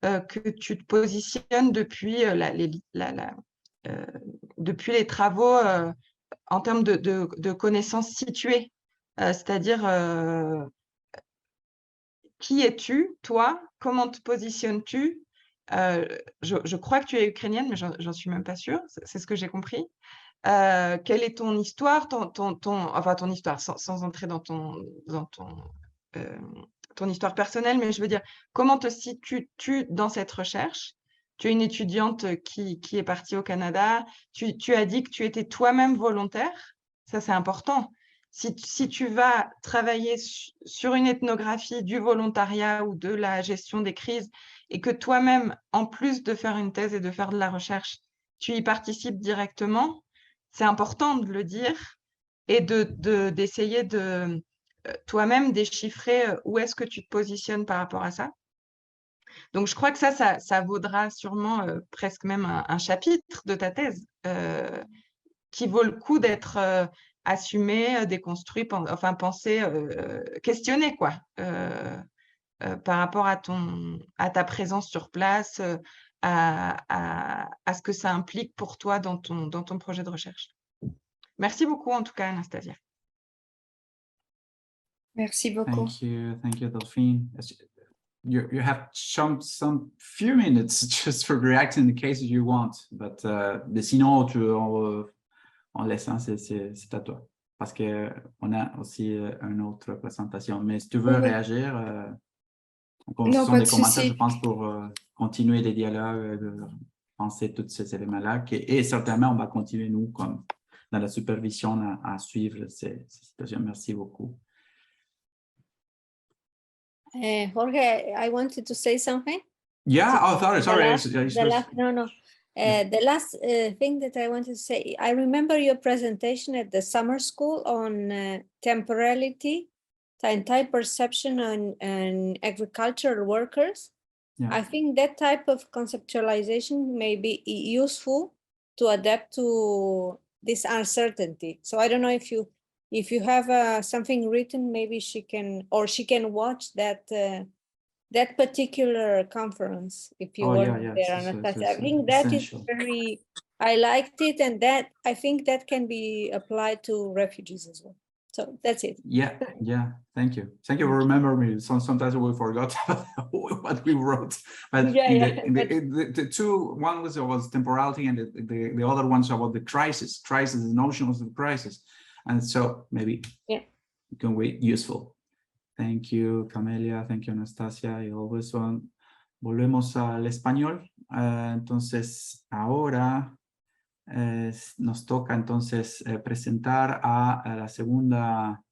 que tu te positionnes depuis, depuis les travaux en termes de connaissances situées, c'est-à-dire qui es-tu, toi, comment te positionnes-tu? Je crois que tu es ukrainienne, mais j'en suis même pas sûre, c'est ce que j'ai compris. Quelle est ton histoire, enfin ton histoire, sans entrer dans ton histoire personnelle, mais je veux dire, comment te situes-tu dans cette recherche? Tu es une étudiante qui est partie au Canada, tu as dit que tu étais toi-même volontaire, ça c'est important. Si tu vas travailler sur une ethnographie du volontariat ou de la gestion des crises et que toi-même, en plus de faire une thèse et de faire de la recherche, tu y participes directement, c'est important de le dire et d'essayer de toi-même déchiffrer où est-ce que tu te positionnes par rapport à ça. Donc, je crois que ça vaudra sûrement presque même un chapitre de ta thèse qui vaut le coup d'être assumé, déconstruit, enfin pensé, questionné, quoi, par rapport à ta présence sur place, à ce que ça implique pour toi dans ton projet de recherche. Merci beaucoup, en tout cas, Anastasia. Merci beaucoup. Thank you, Delphine. You have some few minutes just for reacting in the cases you want, but sinon on laisse, hein, c'est à toi, parce que on a aussi une autre présentation. Mais si tu veux réagir, ce sont des commentaires, je pense, pour continuer les dialogues, penser tous ces éléments-là, et certainement on va continuer nous comme dans la supervision à suivre ces situations. Merci beaucoup. Jorge, I wanted to say something. Yeah, sorry. The last thing that I wanted to say, I remember your presentation at the summer school on temporality and type perception on agricultural workers. Yeah. I think that type of conceptualization may be useful to adapt to this uncertainty. So I don't know if you have something written, maybe she can watch that that particular conference if you were there, Anastasia. I think that essential. Is I liked it, and that I think that can be applied to refugees as well. So that's it. Yeah. Thank you for remembering me. Sometimes we forgot what we wrote. But the two, one was temporality, and the other one's about the crisis, the notion of the crisis. And so maybe it can be useful. Thank you, Camelia. Thank you, Anastasia. Y always on. Volvemos al español. Entonces, ahora nos toca entonces presentar a la segunda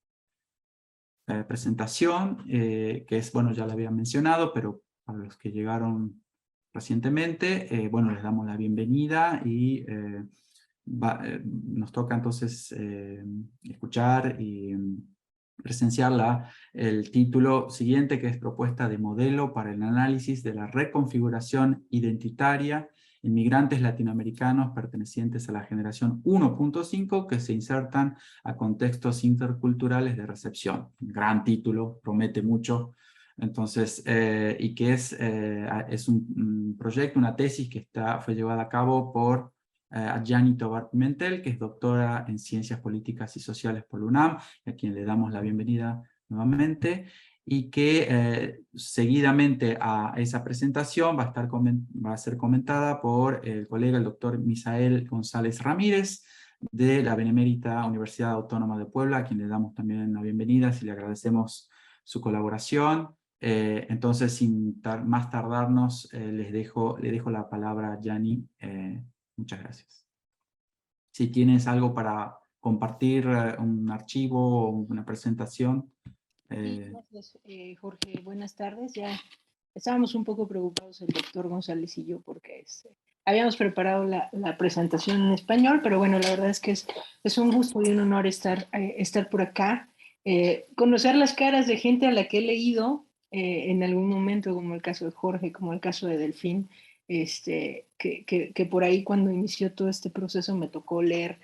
presentación, que es, bueno, ya la había mencionado, pero para los que llegaron recientemente, bueno, les damos la bienvenida y nos toca entonces escuchar y presenciar el título siguiente, que es Propuesta de Modelo para el Análisis de la Reconfiguración Identitaria en Migrantes Latinoamericanos pertenecientes a la generación 1.5 que se insertan a contextos interculturales de recepción. Gran título, promete mucho. Entonces, y que es un proyecto, una tesis que fue llevada a cabo por a Gianni Tobar Pimentel, que es doctora en Ciencias Políticas y Sociales por la UNAM, a quien le damos la bienvenida nuevamente, y que seguidamente a esa presentación va a ser comentada por el colega, el doctor Misael González Ramírez, de la Benemérita Universidad Autónoma de Puebla, a quien le damos también la bienvenida y le agradecemos su colaboración. Entonces, sin más tardarnos, le dejo la palabra a Gianni. Muchas gracias. Si tienes algo para compartir, un archivo o una presentación. Sí, gracias, Jorge. Buenas tardes. Ya estábamos un poco preocupados el doctor González y yo porque habíamos preparado la presentación en español, pero bueno, la verdad es que es un gusto y un honor estar por acá. Conocer las caras de gente a la que he leído en algún momento, como el caso de Jorge, como el caso de Delfín, que por ahí cuando inició todo este proceso me tocó leer,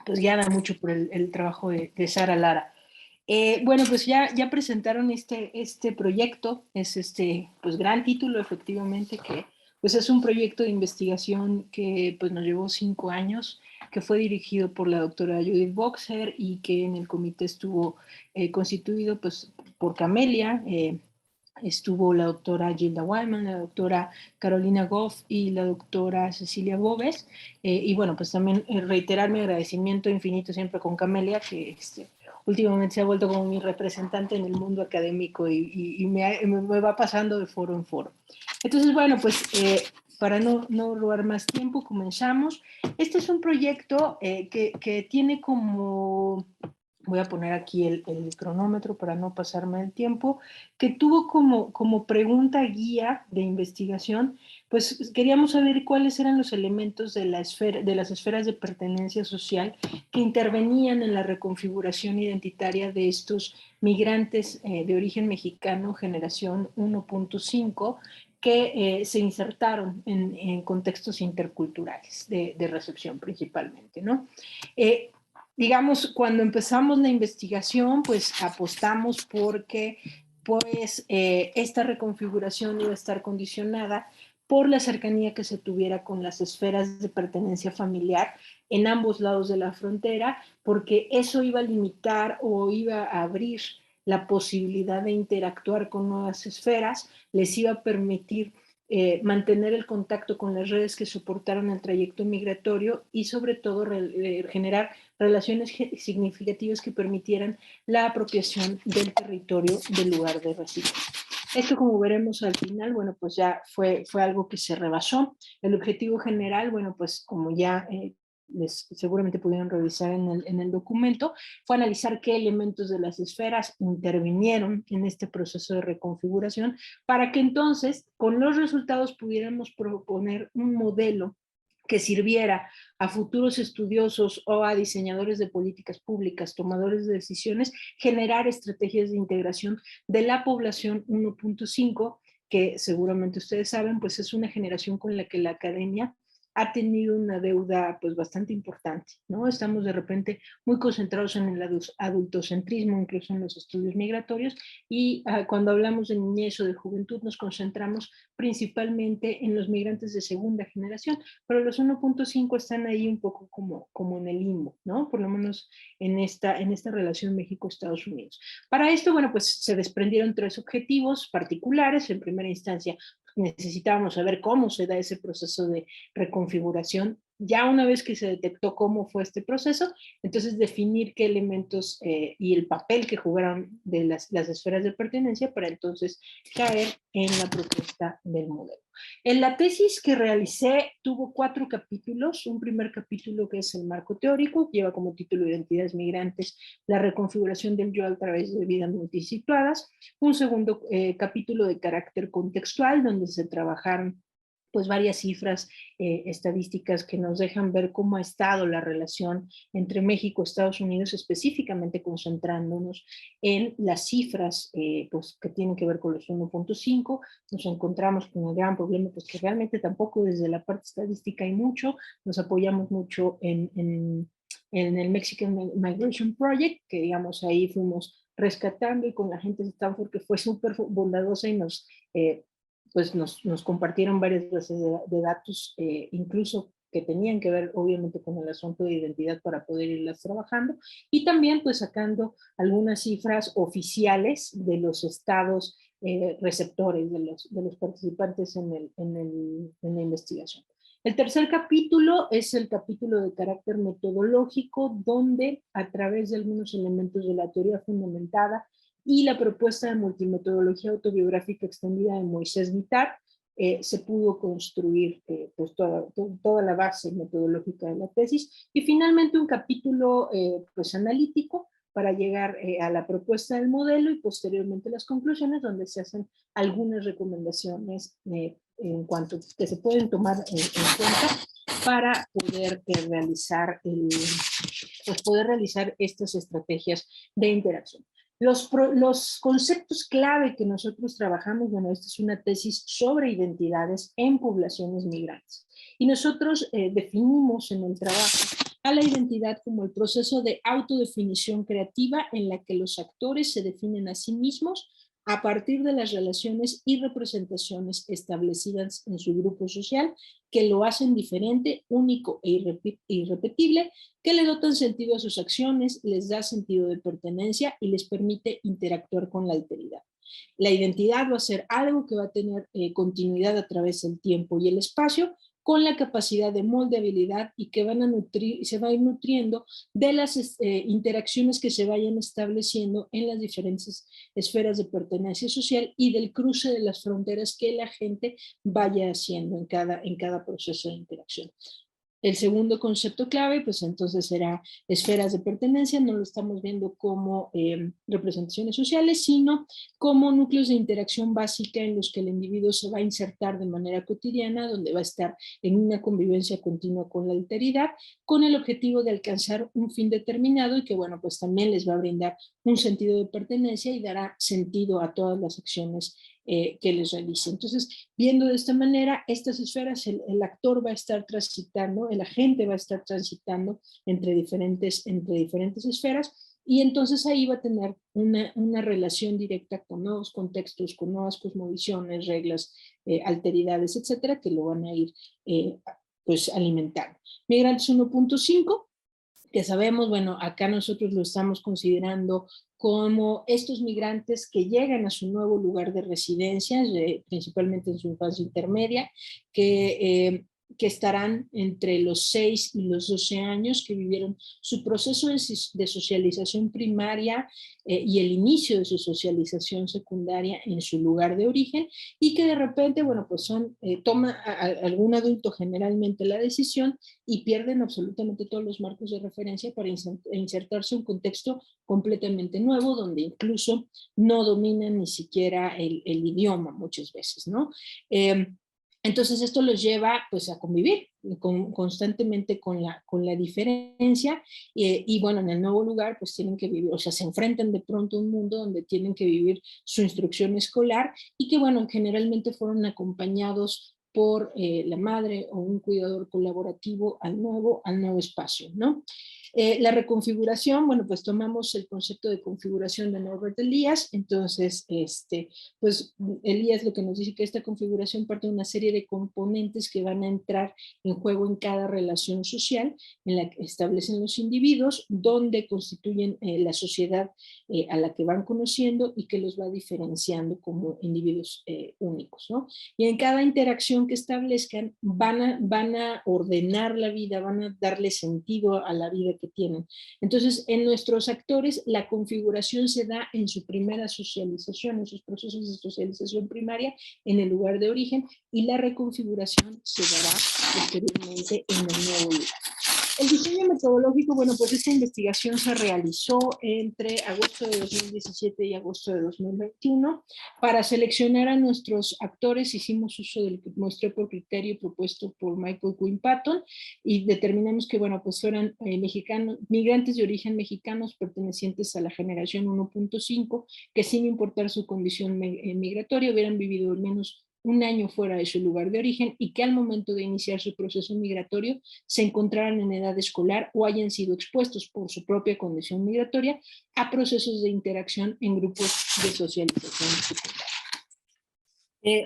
pues ya da mucho por el trabajo de Sara Lara. Bueno, pues ya presentaron este proyecto, es pues gran título efectivamente, que pues es un proyecto de investigación que pues nos llevó 5 años, que fue dirigido por la doctora Judith Boxer y que en el comité estuvo constituido pues por Camelia, estuvo la doctora Gilda Wyman, la doctora Carolina Goff y la doctora Cecilia Bóves, y bueno, pues también reiterar mi agradecimiento infinito siempre con Camelia, que últimamente se ha vuelto como mi representante en el mundo académico y me va pasando de foro en foro. Entonces, bueno, pues para no robar más tiempo, comenzamos. Este es un proyecto que tiene como... Voy a poner aquí el cronómetro para no pasarme el tiempo, que tuvo como pregunta guía de investigación, pues queríamos saber cuáles eran los elementos de las esferas de pertenencia social que intervenían en la reconfiguración identitaria de estos migrantes de origen mexicano, generación 1.5, que se insertaron en contextos interculturales de recepción principalmente, ¿no? Digamos, cuando empezamos la investigación, pues apostamos porque pues esta reconfiguración iba a estar condicionada por la cercanía que se tuviera con las esferas de pertenencia familiar en ambos lados de la frontera, porque eso iba a limitar o iba a abrir la posibilidad de interactuar con nuevas esferas, les iba a permitir mantener el contacto con las redes que soportaron el trayecto migratorio y sobre todo generar relaciones significativas que permitieran la apropiación del territorio del lugar de residencia. Esto, como veremos al final, bueno, pues ya fue algo que se rebasó. El objetivo general, bueno, pues como ya seguramente pudieron revisar en el documento, fue analizar qué elementos de las esferas intervinieron en este proceso de reconfiguración para que entonces con los resultados pudiéramos proponer un modelo que sirviera a futuros estudiosos o a diseñadores de políticas públicas, tomadores de decisiones, generar estrategias de integración de la población 1.5, que seguramente ustedes saben, pues es una generación con la que la academia ha tenido una deuda pues bastante importante, ¿no? Estamos de repente muy concentrados en el adultocentrismo, incluso en los estudios migratorios, y cuando hablamos de niñez o de juventud nos concentramos principalmente en los migrantes de segunda generación, pero los 1.5 están ahí un poco como en el limbo, ¿no? Por lo menos en esta relación México-Estados Unidos. Para esto, bueno, pues se desprendieron 3 objetivos particulares. En primera instancia, necesitábamos saber cómo se da ese proceso de reconfiguración. Ya una vez que se detectó cómo fue este proceso, entonces definir qué elementos y el papel que jugaron de las esferas de pertenencia para entonces caer en la propuesta del modelo. En la tesis que realicé tuvo 4 capítulos. Un primer capítulo que es el marco teórico, lleva como título Identidades Migrantes, la reconfiguración del yo a través de vidas multisituadas. Un segundo capítulo de carácter contextual, donde se trabajaron pues varias cifras estadísticas que nos dejan ver cómo ha estado la relación entre México y Estados Unidos, específicamente concentrándonos en las cifras pues, que tienen que ver con los 1.5. Nos encontramos con el gran problema, pues que realmente tampoco desde la parte estadística hay mucho. Nos apoyamos mucho en el Mexican Migration Project, que digamos ahí fuimos rescatando, y con la gente de Stanford que fue súper bondadosa y pues nos compartieron varias bases de datos, incluso que tenían que ver obviamente con el asunto de identidad para poder irlas trabajando, y también pues sacando algunas cifras oficiales de los estados receptores, de los participantes en la investigación. El tercer capítulo es el capítulo de carácter metodológico, donde a través de algunos elementos de la teoría fundamentada y la propuesta de multimetodología autobiográfica extendida de Moisés Guitart, se pudo construir pues toda la base metodológica de la tesis, y finalmente un capítulo pues analítico para llegar a la propuesta del modelo y posteriormente las conclusiones, donde se hacen algunas recomendaciones en cuanto que se pueden tomar en cuenta para poder realizar estas estrategias de interacción. Los conceptos clave que nosotros trabajamos, bueno, esta es una tesis sobre identidades en poblaciones migrantes. Y nosotros definimos en el trabajo a la identidad como el proceso de autodefinición creativa en la que los actores se definen a sí mismos a partir de las relaciones y representaciones establecidas en su grupo social, que lo hacen diferente, único e irrepetible, que le dotan sentido a sus acciones, les da sentido de pertenencia y les permite interactuar con la alteridad. La identidad va a ser algo que va a tener continuidad a través del tiempo y el espacio, con la capacidad de moldeabilidad y que se va a ir nutriendo de las interacciones que se vayan estableciendo en las diferentes esferas de pertenencia social y del cruce de las fronteras que la gente vaya haciendo en cada proceso de interacción. El segundo concepto clave, pues entonces será esferas de pertenencia, no lo estamos viendo como representaciones sociales, sino como núcleos de interacción básica en los que el individuo se va a insertar de manera cotidiana, donde va a estar en una convivencia continua con la alteridad, con el objetivo de alcanzar un fin determinado y que, bueno, pues también les va a brindar un sentido de pertenencia y dará sentido a todas las acciones que les realice. Entonces, viendo de esta manera, estas esferas, el actor va a estar transitando, el agente va a estar transitando entre diferentes esferas, y entonces ahí va a tener una relación directa con nuevos contextos, con nuevas cosmovisiones, reglas, alteridades, etcétera, que lo van a ir pues alimentando. Migrantes 1.5, que sabemos, bueno, acá nosotros lo estamos considerando como estos migrantes que llegan a su nuevo lugar de residencia, principalmente en su fase intermedia, que estarán entre los 6 y los 12 años, que vivieron su proceso de socialización primaria y el inicio de su socialización secundaria en su lugar de origen, y que de repente, bueno, pues toma algún adulto generalmente la decisión y pierden absolutamente todos los marcos de referencia para insertarse en un contexto completamente nuevo, donde incluso no dominan ni siquiera el idioma muchas veces, ¿no? Entonces esto los lleva pues a convivir constantemente con la diferencia y bueno, en el nuevo lugar pues tienen que vivir, o sea, se enfrentan de pronto a un mundo donde tienen que vivir su instrucción escolar y que bueno, generalmente fueron acompañados por la madre o un cuidador colaborativo al nuevo espacio, ¿no? La reconfiguración, bueno, pues tomamos el concepto de configuración de Norbert Elias, entonces, pues Elias lo que nos dice que esta configuración parte de una serie de componentes que van a entrar en juego en cada relación social en la que establecen los individuos, donde constituyen la sociedad a la que van conociendo y que los va diferenciando como individuos únicos, ¿no? Y en cada interacción que establezcan van a ordenar la vida, van a darle sentido a la vida que tienen. Entonces, en nuestros actores, la configuración se da en su primera socialización, en sus procesos de socialización primaria, en el lugar de origen, y la reconfiguración se dará posteriormente en el nuevo lugar. El diseño metodológico, bueno, pues esta investigación se realizó entre agosto de 2017 y agosto de 2021. Para seleccionar a nuestros actores hicimos uso del muestreo por criterio propuesto por Michael Quinn Patton y determinamos que, bueno, pues fueran migrantes de origen mexicanos pertenecientes a la generación 1.5, que sin importar su condición migratoria hubieran vivido al menos un año fuera de su lugar de origen y que al momento de iniciar su proceso migratorio se encontraran en edad escolar o hayan sido expuestos por su propia condición migratoria a procesos de interacción en grupos de socialización secundaria.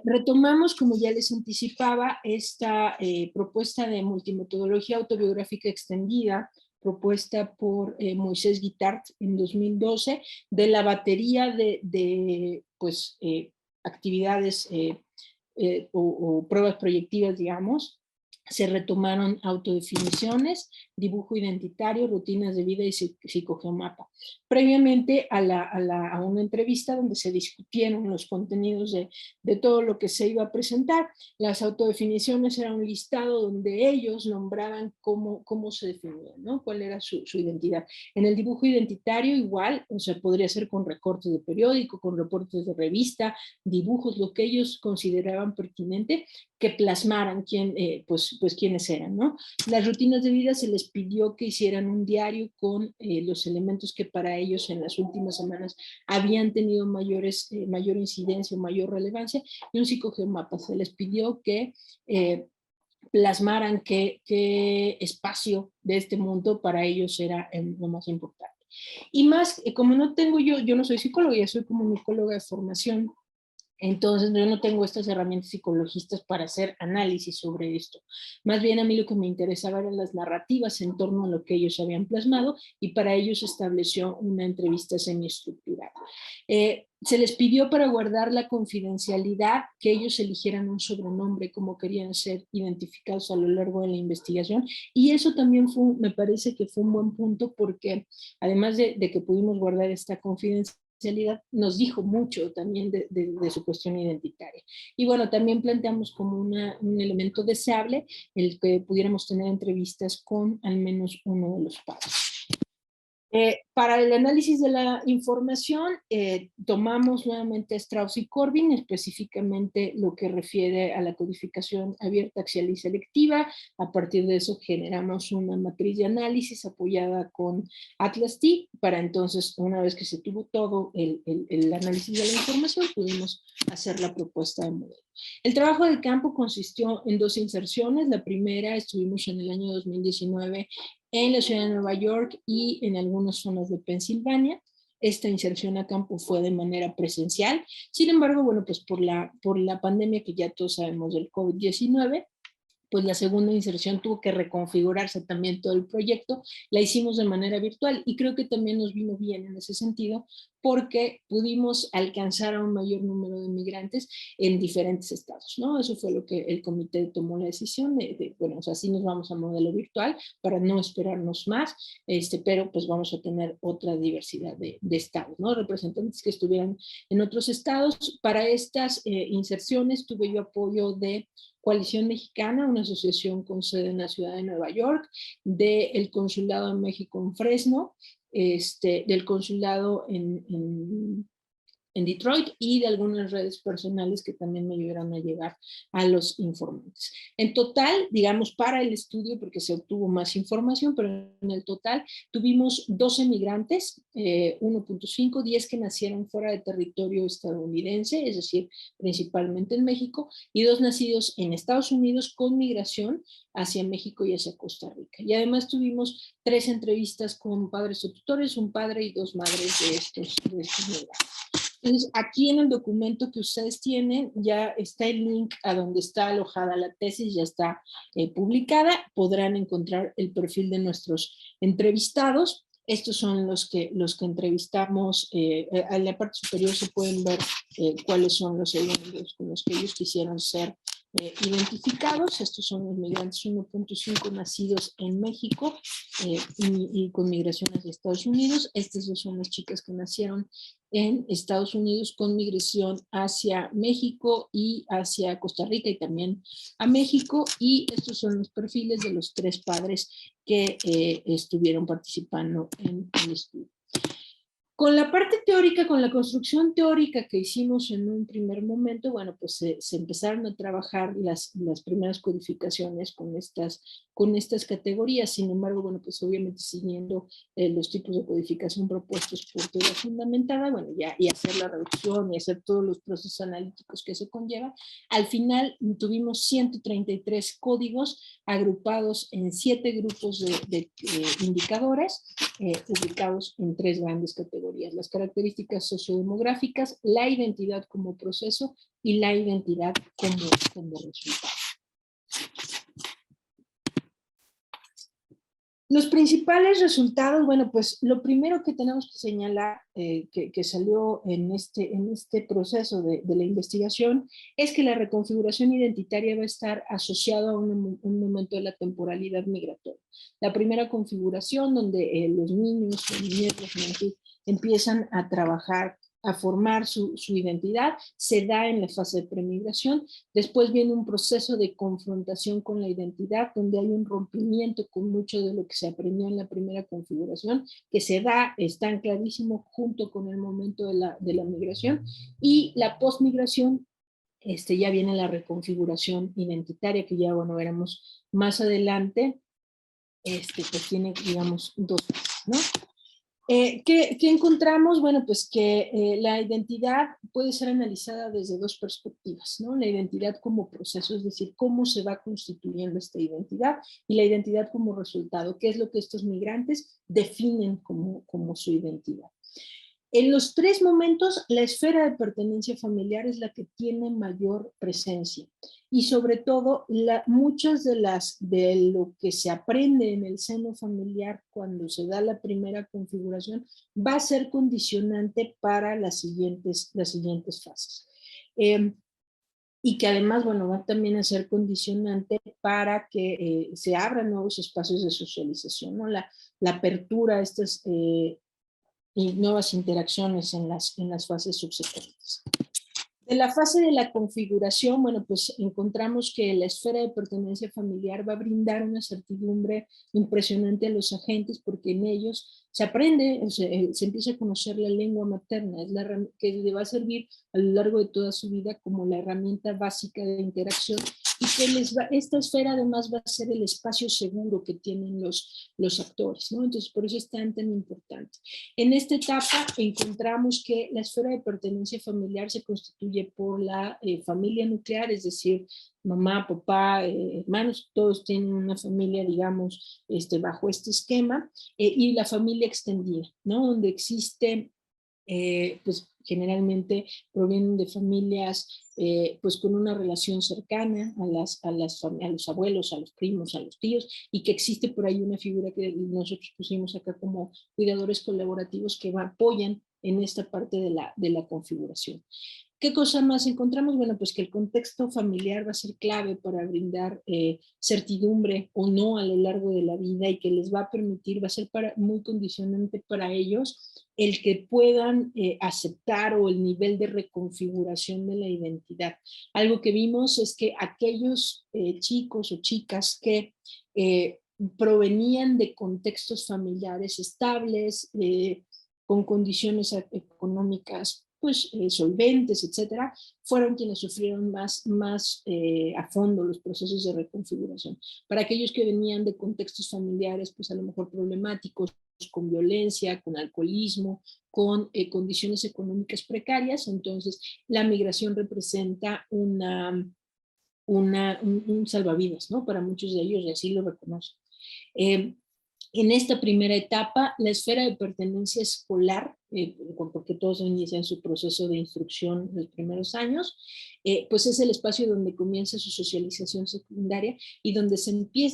Retomamos, como ya les anticipaba, esta propuesta de multimetodología autobiográfica extendida propuesta por Moisés Guitart en 2012, de la batería de pues, actividades o pruebas proyectivas, digamos. Se retomaron autodefiniciones, dibujo identitario, rutinas de vida y psicogeomapa. Previamente a una entrevista donde se discutieron los contenidos de todo lo que se iba a presentar. Las autodefiniciones era un listado donde ellos nombraban cómo se definían, ¿no? Cuál era su identidad. En el dibujo identitario igual, o sea, podría ser con recortes de periódico, con reportes de revista, dibujos, lo que ellos consideraban pertinente, que plasmaran pues quiénes eran, ¿no? Las rutinas de vida se les pidió que hicieran un diario con los elementos que para ellos en las últimas semanas habían tenido mayor incidencia o mayor relevancia, y un psicogeomapa. Se les pidió que plasmaran qué espacio de este mundo para ellos era lo más importante. Y más, como no tengo yo no soy psicóloga, yo soy comunicóloga de formación. Entonces yo no tengo estas herramientas psicologistas para hacer análisis sobre esto. Más bien a mí lo que me interesaba eran las narrativas en torno a lo que ellos habían plasmado, y para ello se estableció una entrevista semiestructurada. Se les pidió, para guardar la confidencialidad, que ellos eligieran un sobrenombre como querían ser identificados a lo largo de la investigación, y eso también me parece que fue un buen punto, porque además de que pudimos guardar esta confidencialidad, nos dijo mucho también de su cuestión identitaria. Y bueno, también planteamos como un elemento deseable el que pudiéramos tener entrevistas con al menos uno de los padres. Para el análisis de la información, tomamos nuevamente a Strauss y Corbin, específicamente lo que refiere a la codificación abierta, axial y selectiva. A partir de eso generamos una matriz de análisis apoyada con Atlas-T, para entonces, una vez que se tuvo todo el análisis de la información, pudimos hacer la propuesta de modelo. El trabajo de campo consistió en 2 inserciones. La primera estuvimos en el año 2019 en la ciudad de Nueva York y en algunas zonas de Pensilvania. Esta inserción a campo fue de manera presencial. Sin embargo, bueno, pues por la pandemia que ya todos sabemos del COVID-19, pues la segunda inserción tuvo que reconfigurarse también todo el proyecto. La hicimos de manera virtual y creo que también nos vino bien en ese sentido, porque pudimos alcanzar a un mayor número de migrantes en diferentes estados, ¿no? Eso fue lo que el comité tomó la decisión bueno, o sea, sí nos vamos a modelo virtual para no esperarnos más, pero pues vamos a tener otra diversidad de estados, ¿no? Representantes que estuvieran en otros estados. Para estas inserciones tuve yo apoyo de Coalición Mexicana, una asociación con sede en la ciudad de Nueva York, del Consulado de México en Fresno, del Consulado en Detroit, y de algunas redes personales que también me ayudaron a llegar a los informantes. En total, digamos, para el estudio, porque se obtuvo más información, pero en el total tuvimos 12 migrantes, 1.5, 10 que nacieron fuera de territorio estadounidense, es decir, principalmente en México, y 2 nacidos en Estados Unidos con migración hacia México y hacia Costa Rica. Y además tuvimos 3 entrevistas con padres o tutores, un padre y 2 madres de estos migrantes. Entonces, aquí en el documento que ustedes tienen ya está el link a donde está alojada la tesis, ya está publicada. Podrán encontrar el perfil de nuestros entrevistados. Estos son los que entrevistamos. En la parte superior se pueden ver cuáles son los elementos con los que ellos quisieron ser identificados. Estos son los migrantes 1.5 nacidos en México y con migraciones de Estados Unidos. Estas 2 son las chicas que nacieron en Estados Unidos con migración hacia México y hacia Costa Rica y también a México. Y estos son los perfiles de los 3 padres que estuvieron participando en el estudio. Con la parte teórica, con la construcción teórica que hicimos en un primer momento, bueno, pues se empezaron a trabajar las primeras codificaciones con estas categorías. Sin embargo, bueno, pues obviamente siguiendo los tipos de codificación propuestos por teoría fundamentada, bueno, ya, y hacer la reducción y hacer todos los procesos analíticos que eso conlleva. Al final tuvimos 133 códigos agrupados en 7 grupos de indicadores. ubicados en 3 grandes categorías: las características sociodemográficas, la identidad como proceso y la identidad como resultado. Los principales resultados, bueno, pues lo primero que tenemos que señalar que salió en este proceso de la investigación es que la reconfiguración identitaria va a estar asociada a un momento de la temporalidad migratoria. La primera configuración donde los niños, los nietos, empiezan a trabajar, a formar su identidad, se da en la fase de premigración. Después viene un proceso de confrontación con la identidad, donde hay un rompimiento con mucho de lo que se aprendió en la primera configuración, que se da, es tan clarísimo, junto con el momento de la migración. Y la postmigración, ya viene la reconfiguración identitaria, que ya, bueno, veremos más adelante, pues tiene, digamos, 2 fases, ¿no? ¿Qué encontramos? Bueno, pues que la identidad puede ser analizada desde 2 perspectivas, ¿no? La identidad como proceso, es decir, cómo se va constituyendo esta identidad, y la identidad como resultado, qué es lo que estos migrantes definen como su identidad. En los 3 momentos, la esfera de pertenencia familiar es la que tiene mayor presencia, y sobre todo muchas de lo que se aprende en el seno familiar cuando se da la primera configuración va a ser condicionante para las siguientes fases. Y que además, bueno, va también a ser condicionante para que se abran nuevos espacios de socialización, ¿no? La apertura a estas y nuevas interacciones en las fases subsecuentes. En la fase de la configuración, bueno, pues encontramos que la esfera de pertenencia familiar va a brindar una certidumbre impresionante a los agentes, porque en ellos se aprende, se empieza a conocer la lengua materna, es que le va a servir a lo largo de toda su vida como la herramienta básica de interacción, y que esta esfera además va a ser el espacio seguro que tienen los actores, ¿no? Entonces, por eso es tan importante. En esta etapa encontramos que la esfera de pertenencia familiar se constituye por la familia nuclear, es decir, mamá, papá, hermanos, todos tienen una familia, digamos, bajo este esquema, y la familia extendida, ¿no? Donde existe, pues generalmente provienen de familias pues con una relación cercana a los abuelos, a los primos, a los tíos, y que existe por ahí una figura que nosotros pusimos acá como cuidadores colaborativos que apoyan en esta parte de la configuración. ¿Qué cosa más encontramos? Bueno, pues que el contexto familiar va a ser clave para brindar certidumbre o no a lo largo de la vida, y que les va a permitir, va a ser muy condicionante para ellos el que puedan aceptar, o el nivel de reconfiguración de la identidad. Algo que vimos es que aquellos chicos o chicas que provenían de contextos familiares estables, con condiciones económicas pues solventes, etcétera, fueron quienes sufrieron más a fondo los procesos de reconfiguración. Para aquellos que venían de contextos familiares, pues a lo mejor problemáticos, con violencia, con alcoholismo, con condiciones económicas precarias, entonces la migración representa un salvavidas, ¿no? Para muchos de ellos, y así lo reconocen. En esta primera etapa, la esfera de pertenencia escolar, porque todos inician su proceso de instrucción en los primeros años, pues es el espacio donde comienza su socialización secundaria, y donde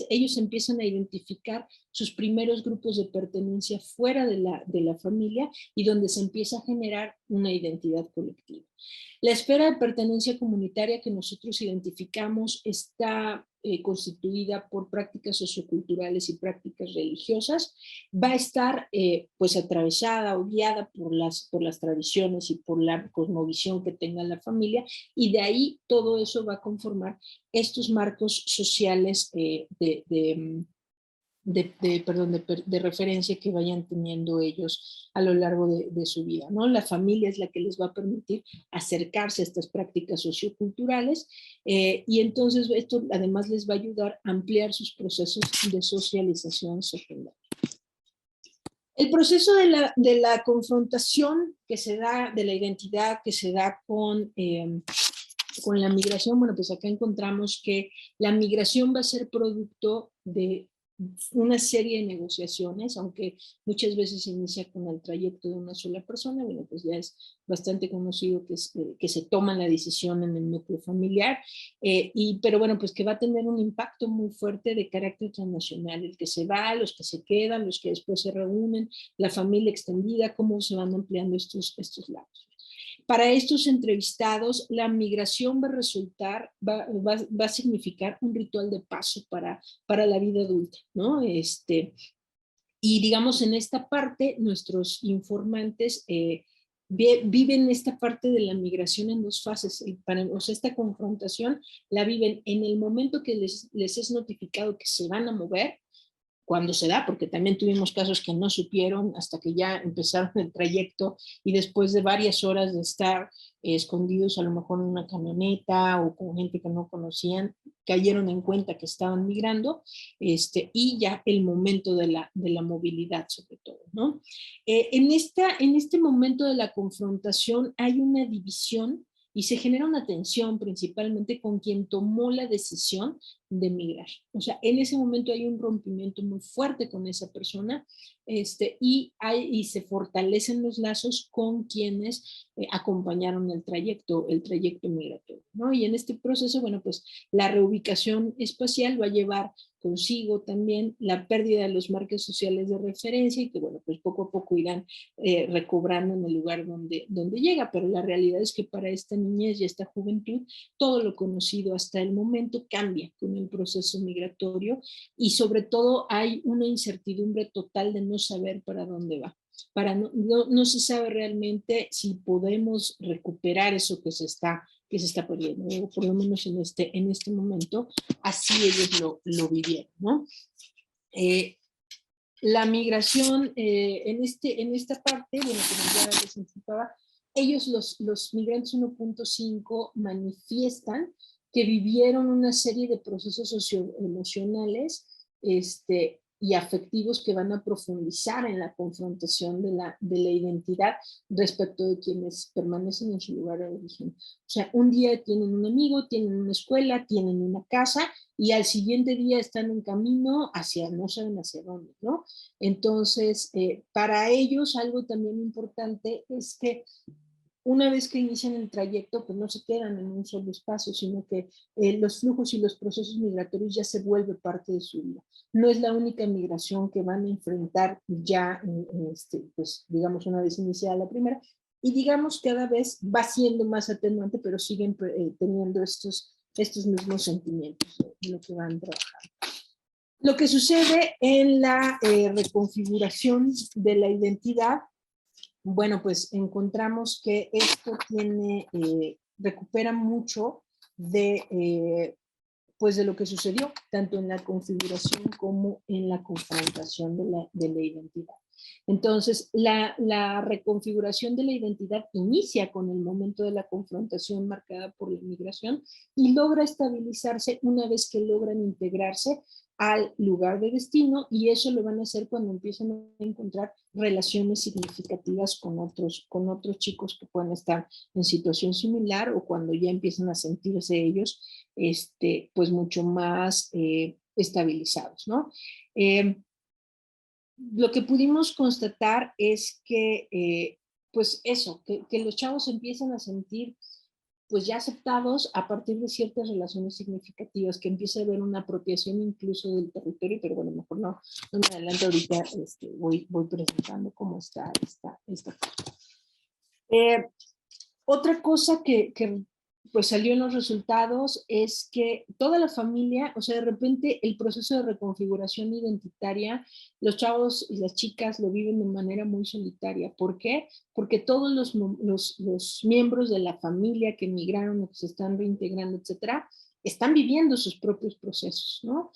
ellos empiezan a identificar sus primeros grupos de pertenencia fuera de la familia, y donde se empieza a generar una identidad colectiva. La esfera de pertenencia comunitaria que nosotros identificamos está constituida por prácticas socioculturales y prácticas religiosas. Va a estar pues atravesada o guiada por las tradiciones y por la cosmovisión que tenga la familia, y de ahí todo eso va a conformar estos marcos sociales de referencia que vayan teniendo ellos a lo largo de su vida, ¿no? La familia es la que les va a permitir acercarse a estas prácticas socioculturales, y entonces esto además les va a ayudar a ampliar sus procesos de socialización secundaria. El proceso de la confrontación que se da, de la identidad que se da con la migración, bueno, pues acá encontramos que la migración va a ser producto de una serie de negociaciones, aunque muchas veces se inicia con el trayecto de una sola persona. Bueno, pues ya es bastante conocido que se toma la decisión en el núcleo familiar, pero bueno, pues que va a tener un impacto muy fuerte de carácter transnacional, el que se va, los que se quedan, los que después se reúnen, la familia extendida, cómo se van ampliando estos lapsos. Para estos entrevistados, la migración va a significar un ritual de paso para la vida adulta, ¿no? Y digamos, en esta parte, nuestros informantes viven esta parte de la migración en dos fases. O sea, esta confrontación la viven en el momento que les es notificado que se van a mover, cuando se da, porque también tuvimos casos que no supieron hasta que ya empezaron el trayecto y después de varias horas de estar escondidos a lo mejor en una camioneta o con gente que no conocían, cayeron en cuenta que estaban migrando, y ya el momento de la movilidad sobre todo, ¿no? En este momento de la confrontación hay una división y se genera una tensión principalmente con quien tomó la decisión de migrar. O sea, en ese momento hay un rompimiento muy fuerte con esa persona, y se fortalecen los lazos con quienes acompañaron el trayecto migratorio, ¿no? Y en este proceso, bueno, pues la reubicación espacial va a llevar consigo también la pérdida de los marcos sociales de referencia y que, bueno, pues poco a poco irán recobrando en el lugar donde llega, pero la realidad es que para esta niñez y esta juventud, todo lo conocido hasta el momento cambia con el proceso migratorio y sobre todo hay una incertidumbre total de no saber para dónde va. No se sabe realmente si podemos recuperar eso que se está perdiendo, o por lo menos en este momento, así ellos lo vivieron, ¿no? La migración en esta parte, bueno, como ya les anticipaba, ellos, los migrantes 1.5, manifiestan que vivieron una serie de procesos socioemocionales y afectivos que van a profundizar en la confrontación de la identidad respecto de quienes permanecen en su lugar de origen. O sea, un día tienen un amigo, tienen una escuela, tienen una casa, y al siguiente día están en camino no saben hacia dónde, ¿no? Entonces, para ellos algo también importante es que una vez que inician el trayecto, pues no se quedan en un solo espacio, sino que los flujos y los procesos migratorios ya se vuelven parte de su vida. No es la única migración que van a enfrentar ya, pues digamos, una vez iniciada la primera, y digamos cada vez va siendo más atenuante, pero siguen teniendo estos mismos sentimientos de lo que van trabajando. Lo que sucede en la reconfiguración de la identidad, bueno, pues encontramos que esto recupera mucho pues de lo que sucedió, tanto en la configuración como en la confrontación de la identidad. Entonces, la reconfiguración de la identidad inicia con el momento de la confrontación marcada por la inmigración y logra estabilizarse una vez que logran integrarse al lugar de destino, y eso lo van a hacer cuando empiezan a encontrar relaciones significativas con otros chicos que pueden estar en situación similar, o cuando ya empiezan a sentirse ellos pues mucho más estabilizados, ¿no? Lo que pudimos constatar es que, pues eso, que los chavos empiezan a sentir pues ya aceptados a partir de ciertas relaciones significativas, que empieza a haber una apropiación incluso del territorio, pero bueno, mejor no me adelanto ahorita, voy presentando cómo está esta cosa. Otra cosa que pues salió en los resultados es que toda la familia, o sea, de repente el proceso de reconfiguración identitaria, los chavos y las chicas lo viven de manera muy solitaria. ¿Por qué? Porque todos los miembros de la familia que emigraron o que se están reintegrando, etcétera, están viviendo sus propios procesos, ¿no?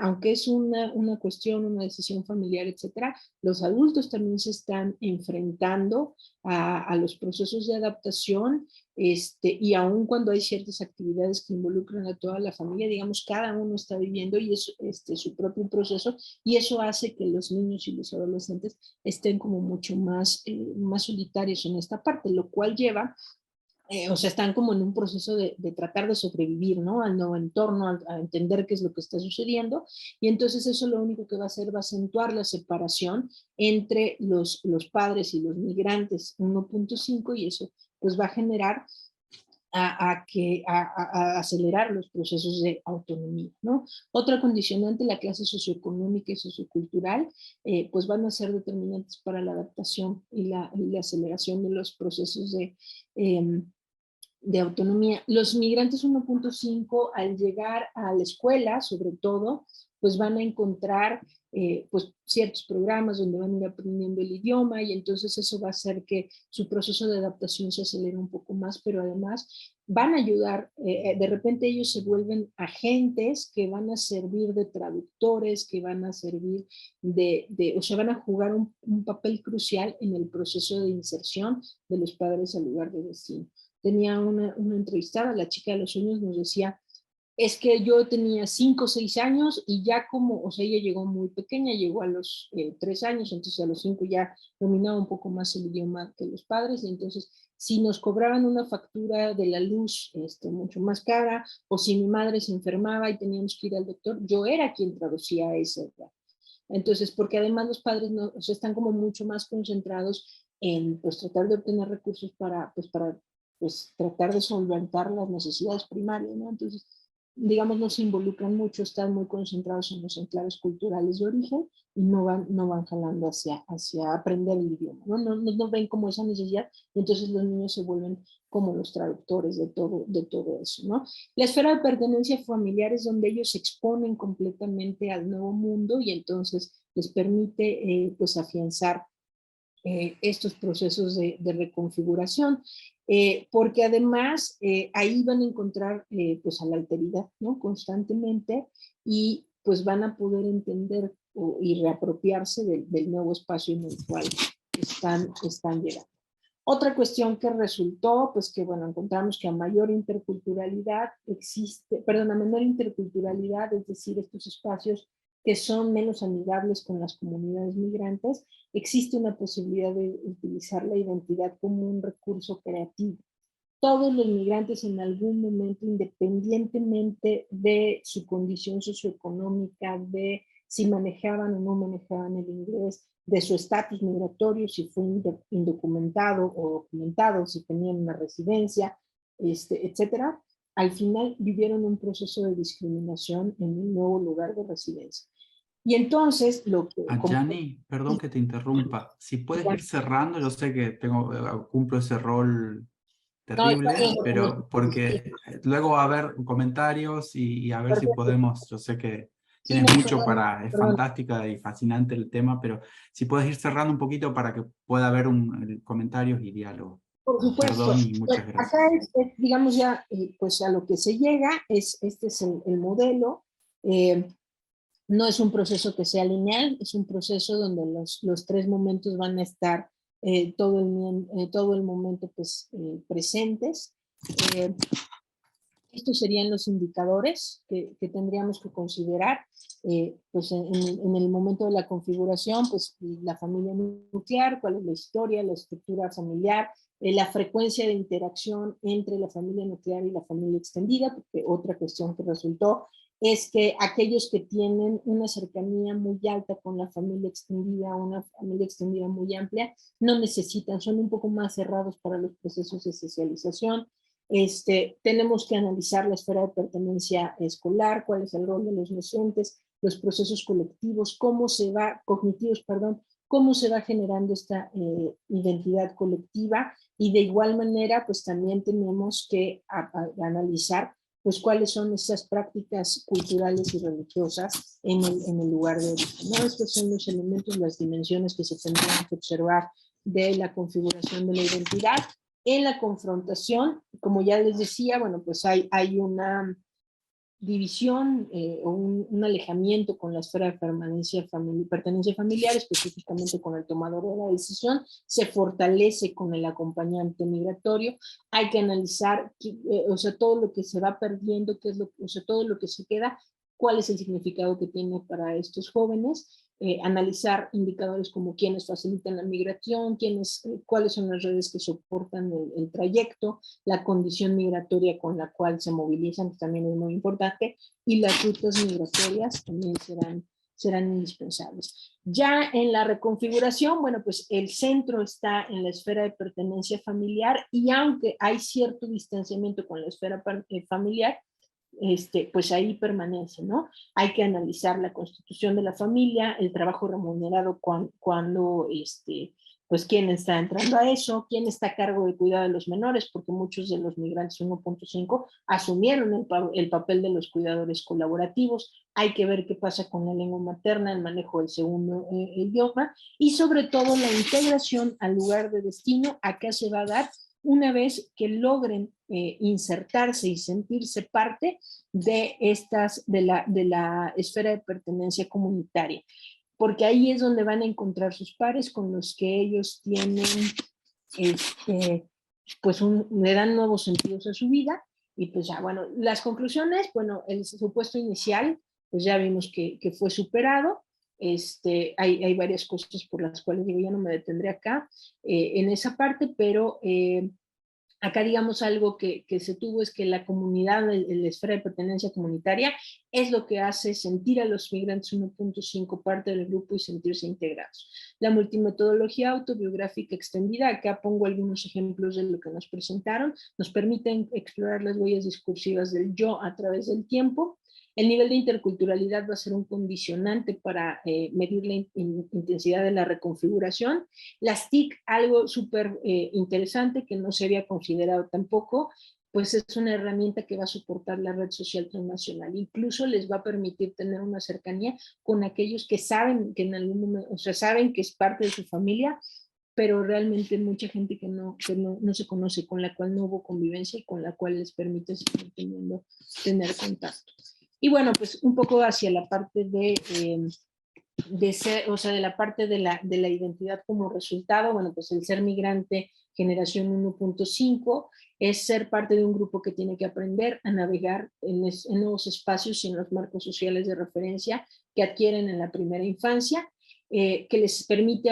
Aunque es una cuestión, una decisión familiar, etcétera, los adultos también se están enfrentando a los procesos de adaptación, y aun cuando hay ciertas actividades que involucran a toda la familia, digamos, cada uno está viviendo y es su propio proceso, y eso hace que los niños y los adolescentes estén como mucho más solitarios en esta parte, lo cual lleva o sea, están como en un proceso de tratar de sobrevivir, ¿no? Al nuevo entorno, a entender qué es lo que está sucediendo, y entonces eso lo único que va a hacer va a acentuar la separación entre los padres y los migrantes 1.5, y eso pues va a generar a acelerar los procesos de autonomía, ¿no? Otra condicionante, la clase socioeconómica y sociocultural, pues van a ser determinantes para la adaptación y la aceleración de los procesos de autonomía. Los migrantes 1.5 al llegar a la escuela, sobre todo, pues van a encontrar pues ciertos programas donde van a ir aprendiendo el idioma, y entonces eso va a hacer que su proceso de adaptación se acelere un poco más, pero además van a ayudar, de repente ellos se vuelven agentes que van a servir de traductores, que van a servir o sea, van a jugar un papel crucial en el proceso de inserción de los padres al lugar de destino. Tenía una entrevistada, la chica de los sueños nos decía, es que yo tenía 5 o 6 años y ya como, o sea, ella llegó muy pequeña, llegó a los 3 años, entonces a los 5 ya dominaba un poco más el idioma que los padres, y entonces si nos cobraban una factura de la luz mucho más cara, o si mi madre se enfermaba y teníamos que ir al doctor, yo era quien traducía esa edad. Entonces, porque además los padres no, o sea, están como mucho más concentrados en pues tratar de obtener recursos para tratar de solventar las necesidades primarias, ¿no? Entonces, digamos, no se involucran mucho, están muy concentrados en los enclaves culturales de origen y no van jalando hacia aprender el idioma, ¿no? No ven como esa necesidad, y entonces los niños se vuelven como los traductores de todo eso, ¿no? La esfera de pertenencia familiar es donde ellos se exponen completamente al nuevo mundo, y entonces les permite pues afianzar estos procesos de reconfiguración, porque además ahí van a encontrar pues a la alteridad, ¿no? Constantemente, y pues van a poder entender y reapropiarse del nuevo espacio en el cual están llegando. Otra cuestión que resultó, pues que bueno, encontramos que a menor interculturalidad, es decir, estos espacios que son menos amigables con las comunidades migrantes, existe una posibilidad de utilizar la identidad como un recurso creativo. Todos los migrantes en algún momento, independientemente de su condición socioeconómica, de si manejaban o no manejaban el inglés, de su estatus migratorio, si fue indocumentado o documentado, si tenían una residencia, etcétera, al final vivieron un proceso de discriminación en un nuevo lugar de residencia. Y entonces lo que... Gianni, perdón que te interrumpa. Si puedes ir cerrando, yo sé que cumplo ese rol terrible, pero porque luego va a haber comentarios y a ver si podemos, yo sé que tienes mucho es fantástica y fascinante el tema, pero si puedes ir cerrando un poquito para que pueda haber comentarios y diálogo. Por supuesto. Perdón y muchas gracias. Acá digamos ya, pues a lo que se llega, este es el modelo. No es un proceso que sea lineal, es un proceso donde los 3 momentos van a estar todo el momento pues, presentes. Estos serían los indicadores que tendríamos que considerar. Pues en el momento de la configuración, pues la familia nuclear, cuál es la historia, la estructura familiar, la frecuencia de interacción entre la familia nuclear y la familia extendida, porque otra cuestión que resultó es que aquellos que tienen una cercanía muy alta con la familia extendida, una familia extendida muy amplia, no necesitan, son un poco más cerrados para los procesos de socialización. Tenemos que analizar la esfera de pertenencia escolar, cuál es el rol de los docentes, los procesos colectivos, cómo se va generando esta identidad colectiva, y de igual manera pues también tenemos que analizar pues cuáles son esas prácticas culturales y religiosas en el lugar de origen, ¿no? Estos son los elementos, las dimensiones que se tendrían que observar de la configuración de la identidad. En la confrontación, como ya les decía, bueno, pues hay una división o un alejamiento con la esfera de pertenencia familiar, específicamente con el tomador de la decisión, se fortalece con el acompañante migratorio. Hay que analizar, o sea, todo lo que se va perdiendo, todo lo que se queda, cuál es el significado que tiene para estos jóvenes. analizar indicadores como quiénes facilitan la migración, cuáles son las redes que soportan el trayecto, la condición migratoria con la cual se movilizan, que también es muy importante, y las rutas migratorias también serán indispensables. Ya en la reconfiguración, bueno, pues el centro está en la esfera de pertenencia familiar, y aunque hay cierto distanciamiento con la esfera familiar, pues ahí permanece, ¿no? Hay que analizar la constitución de la familia, el trabajo remunerado cuando pues quién está entrando a eso, quién está a cargo del cuidado de los menores, porque muchos de los migrantes 1.5 asumieron el papel de los cuidadores colaborativos. Hay que ver qué pasa con la lengua materna, el manejo del segundo idioma, y sobre todo la integración al lugar de destino. Acá se va a dar una vez que logren insertarse y sentirse parte de la esfera de pertenencia comunitaria, porque ahí es donde van a encontrar sus pares con los que ellos tienen, pues le dan nuevos sentidos a su vida. Y pues ya, bueno, las conclusiones, bueno, el supuesto inicial, pues ya vimos que fue superado. Hay varias cosas por las cuales yo ya no me detendré acá en esa parte, pero acá digamos algo que se tuvo es que la comunidad, la esfera de pertenencia comunitaria es lo que hace sentir a los migrantes 1.5 parte del grupo y sentirse integrados. La multimetodología autobiográfica extendida, acá pongo algunos ejemplos de lo que nos presentaron, nos permiten explorar las huellas discursivas del yo a través del tiempo. El nivel de interculturalidad va a ser un condicionante para medir la intensidad de la reconfiguración. Las TIC, algo súper interesante que no se había considerado tampoco, pues es una herramienta que va a soportar la red social transnacional. Incluso les va a permitir tener una cercanía con aquellos que saben que en algún momento, o sea, saben que es parte de su familia, pero realmente mucha gente que no se conoce, con la cual no hubo convivencia y con la cual les permite seguir tener contacto. Y bueno, pues un poco hacia la parte de ser, o sea, de la parte de la identidad como resultado, bueno, pues el ser migrante generación 1.5 es ser parte de un grupo que tiene que aprender a navegar en nuevos espacios y en los marcos sociales de referencia que adquieren en la primera infancia, que les permite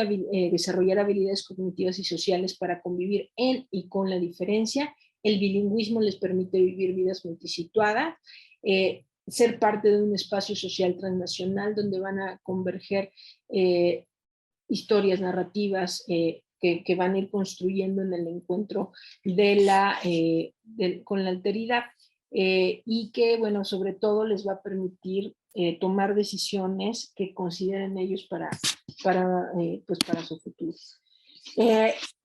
desarrollar habilidades cognitivas y sociales para convivir en y con la diferencia. El bilingüismo les permite vivir vidas multisituadas, ser parte de un espacio social transnacional donde van a converger historias narrativas que van a ir construyendo en el encuentro con la alteridad, y que, bueno, sobre todo les va a permitir tomar decisiones que consideren ellos para su futuro.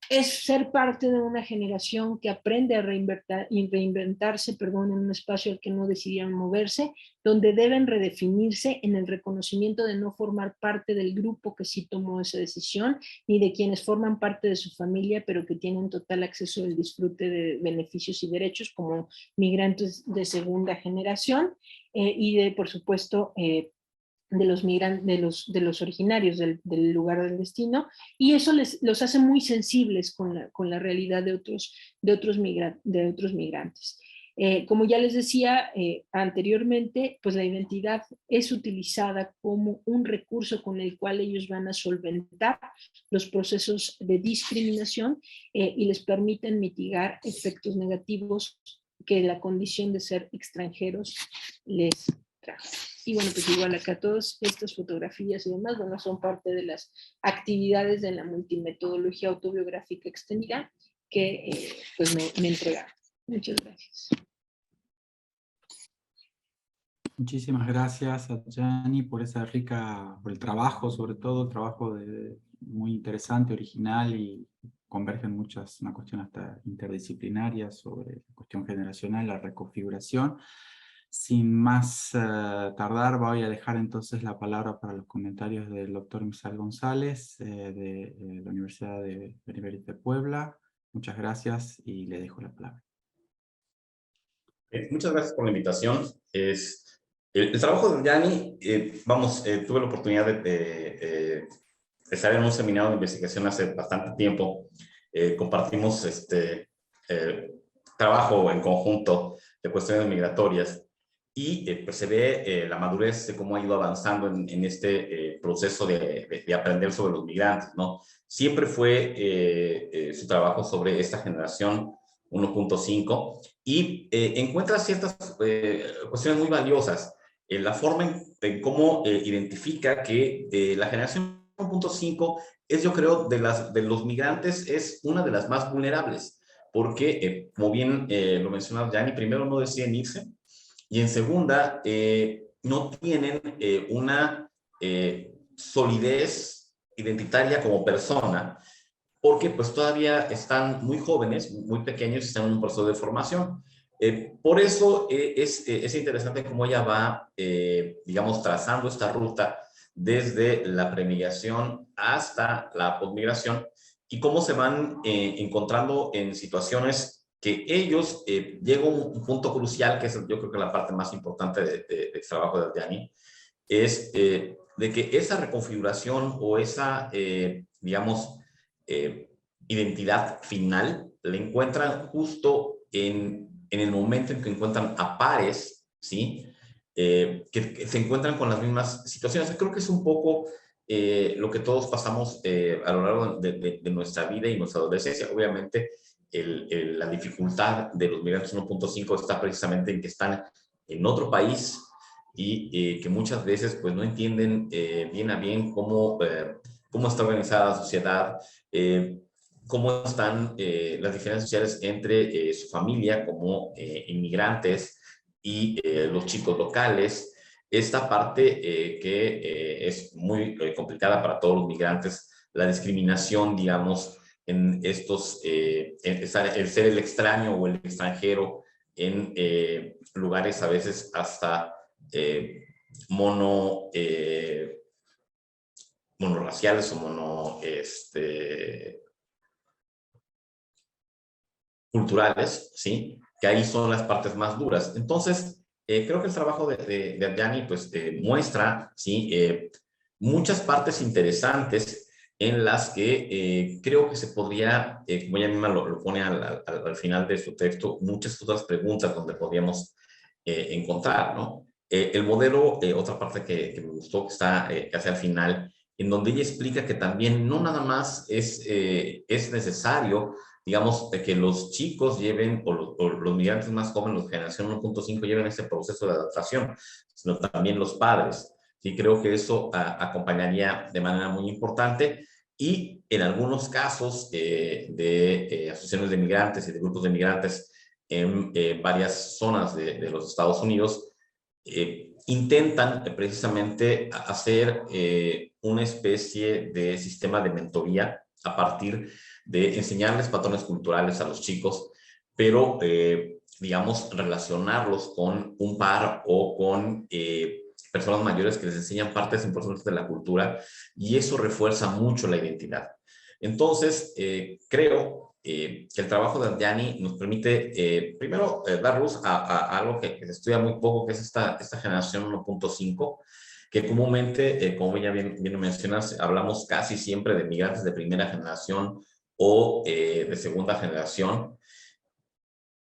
Es ser parte de una generación que aprende a reinventarse en un espacio al que no decidieron moverse, donde deben redefinirse en el reconocimiento de no formar parte del grupo que sí tomó esa decisión, ni de quienes forman parte de su familia, pero que tienen total acceso al disfrute de beneficios y derechos como migrantes de segunda generación, y de, por supuesto, de los migrantes, de los originarios del lugar del destino, y eso los hace muy sensibles con la realidad de otros migrantes. Como ya les decía anteriormente, pues la identidad es utilizada como un recurso con el cual ellos van a solventar los procesos de discriminación y les permiten mitigar efectos negativos que la condición de ser extranjeros les trajo. Y bueno, pues igual acá todas estas fotografías y demás, bueno, son parte de las actividades de la multimetodología autobiográfica extendida que pues me entregaron. Muchas gracias. Muchísimas gracias a Gianni por por el trabajo, sobre todo el trabajo muy interesante, original, y convergen una cuestión hasta interdisciplinaria sobre la cuestión generacional, la reconfiguración. Sin más tardar, voy a dejar entonces la palabra para los comentarios del doctor Misael González de la Universidad de Benemérita de Puebla. Muchas gracias y le dejo la palabra. Muchas gracias por la invitación. El trabajo de Gianni, tuve la oportunidad de estar en un seminario de investigación hace bastante tiempo. Compartimos trabajo en conjunto de cuestiones migratorias. y pues se ve la madurez de cómo ha ido avanzando en este proceso de aprender sobre los migrantes, ¿no? Siempre fue su trabajo sobre esta generación 1.5 y encuentra ciertas cuestiones muy valiosas. La forma en cómo identifica que la generación 1.5 es, yo creo, de los migrantes, es una de las más vulnerables, porque, como bien lo mencionaba Gianni, primero no deciden irse, y en segunda, no tienen una solidez identitaria como persona, porque pues todavía están muy jóvenes, muy pequeños, y están en un proceso de formación. Por eso es interesante cómo ella va, digamos, trazando esta ruta desde la premigración hasta la posmigración, y cómo se van encontrando en situaciones que ellos llegan a un punto crucial, que es yo creo que la parte más importante del trabajo de Gianni, es de que esa reconfiguración o esa, digamos, identidad final la encuentran justo en el momento en que encuentran a pares, ¿sí? Que se encuentran con las mismas situaciones. Creo que es un poco lo que todos pasamos a lo largo de nuestra vida y nuestra adolescencia. Obviamente, la dificultad de los migrantes 1.5 está precisamente en que están en otro país y que muchas veces pues no entienden bien a bien cómo está organizada la sociedad, cómo están las diferencias sociales entre su familia como inmigrantes y los chicos locales. Esta parte que es muy complicada para todos los migrantes, la discriminación, digamos, en estos, el ser el extraño o el extranjero en lugares a veces hasta monorraciales o culturales, ¿sí? Que ahí son las partes más duras. Entonces, creo que el trabajo de Gianni pues muestra, ¿sí? Muchas partes interesantes en las que creo que se podría, como ella misma lo pone al final de su texto, muchas otras preguntas donde podríamos encontrar, ¿no? El modelo, otra parte que me gustó, que está casi al final, en donde ella explica que también no nada más es necesario, digamos, que los chicos lleven, o los migrantes más jóvenes, los generación 1.5, lleven ese proceso de adaptación, sino también los padres. Sí, creo que eso acompañaría de manera muy importante, y en algunos casos de asociaciones de migrantes y de grupos de migrantes en varias zonas de los Estados Unidos, intentan precisamente hacer una especie de sistema de mentoría a partir de enseñarles patrones culturales a los chicos, pero digamos, relacionarlos con un par o con personas mayores que les enseñan partes importantes de la cultura, y eso refuerza mucho la identidad. Entonces, creo que el trabajo de Gianni nos permite, primero, dar luz a algo que se estudia muy poco, que es esta generación 1.5, que comúnmente, como ya bien mencionas, hablamos casi siempre de migrantes de primera generación o de segunda generación.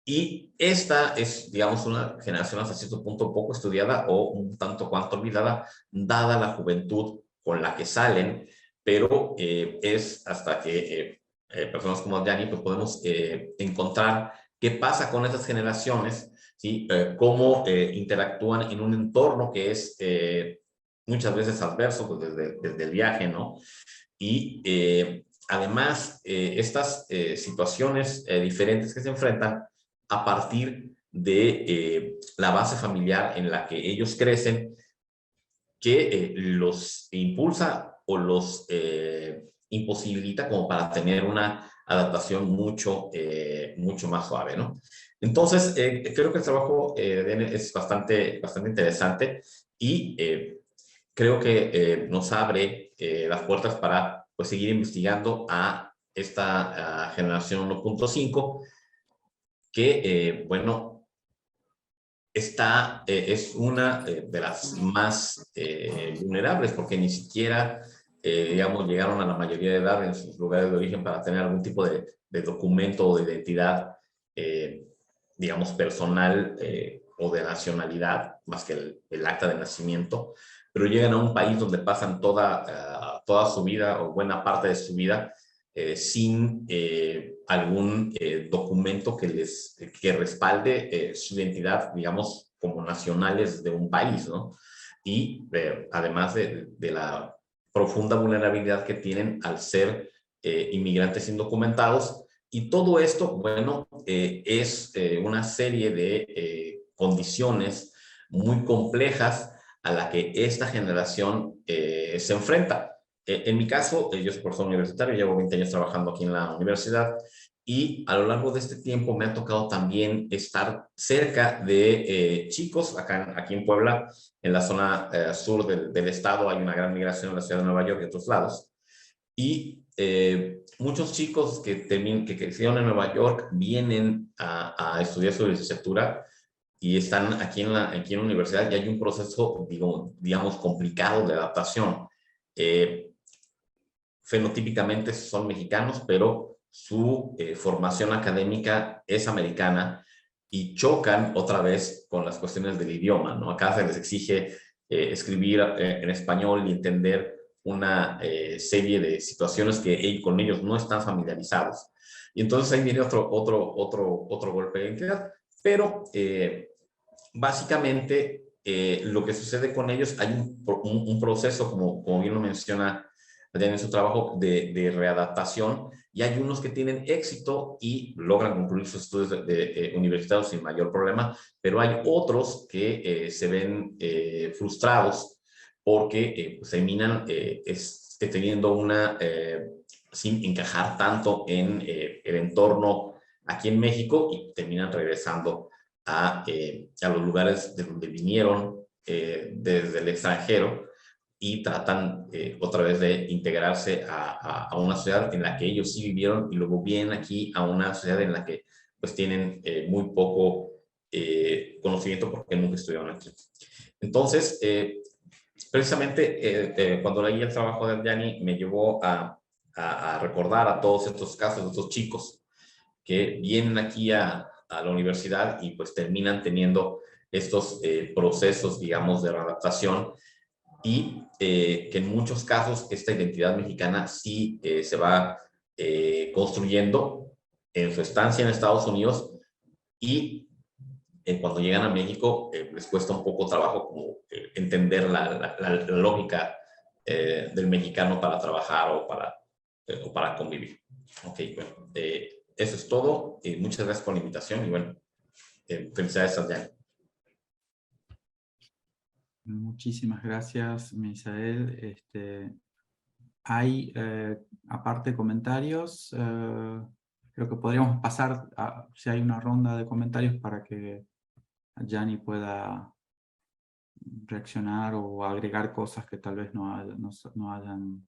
Y esta es, digamos, una generación hasta cierto punto poco estudiada o un tanto cuanto olvidada, dada la juventud con la que salen, pero es hasta que personas como Gianni pues podemos encontrar qué pasa con esas generaciones, ¿sí? Cómo interactúan en un entorno que es muchas veces adverso, pues desde el viaje, ¿no? Y además, estas situaciones diferentes que se enfrentan a partir de la base familiar en la que ellos crecen, que los impulsa o los imposibilita como para tener una adaptación mucho más suave, ¿no? Entonces, creo que el trabajo es bastante interesante, y creo que nos abre las puertas para pues, seguir investigando a esta generación 1.5, que, bueno, es una de las más vulnerables, porque ni siquiera, digamos, llegaron a la mayoría de edad en sus lugares de origen para tener algún tipo de documento o de identidad, digamos, personal o de nacionalidad más que el acta de nacimiento, pero llegan a un país donde pasan toda su vida o buena parte de su vida sin algún documento que respalde su identidad, digamos, como nacionales de un país, ¿no? Y además de la profunda vulnerabilidad que tienen al ser inmigrantes indocumentados. Y todo esto, bueno, es una serie de condiciones muy complejas a la que esta generación se enfrenta. En mi caso, yo soy profesor universitario, llevo 20 años trabajando aquí en la universidad y a lo largo de este tiempo me ha tocado también estar cerca de chicos, aquí en Puebla, en la zona sur del estado hay una gran migración en la ciudad de Nueva York y otros lados. Y muchos chicos que crecieron en Nueva York vienen a estudiar su licenciatura y están aquí en la universidad y hay un proceso, digamos, complicado de adaptación. Fenotípicamente son mexicanos, pero su formación académica es americana y chocan otra vez con las cuestiones del idioma, ¿no? Acá se les exige escribir en español y entender una serie de situaciones que con ellos no están familiarizados. Y entonces ahí viene otro golpe de identidad. Pero básicamente lo que sucede con ellos, hay un proceso, como bien lo menciona en su trabajo, de readaptación, y hay unos que tienen éxito y logran concluir sus estudios universitarios sin mayor problema, pero hay otros que se ven frustrados porque pues, terminan teniendo sin encajar tanto en el entorno aquí en México y terminan regresando a los lugares de donde vinieron desde el extranjero y tratan otra vez de integrarse a una ciudad en la que ellos sí vivieron y luego vienen aquí a una ciudad en la que pues tienen muy poco conocimiento porque nunca estudiaron aquí. Entonces, precisamente cuando leí el trabajo de Gianni me llevó a recordar a todos estos casos de estos chicos que vienen aquí a la universidad y pues terminan teniendo estos procesos, digamos, de readaptación y que en muchos casos esta identidad mexicana sí se va construyendo en su estancia en Estados Unidos y cuando llegan a México les cuesta un poco trabajo como entender la lógica del mexicano para trabajar o para convivir. Ok, bueno, eso es todo. Muchas gracias por la invitación y bueno, felicidades a Gianni. Muchísimas gracias, Misael. Hay, aparte, comentarios. Creo que podríamos pasar, si hay una ronda de comentarios para que Gianni pueda reaccionar o agregar cosas que tal vez no hayan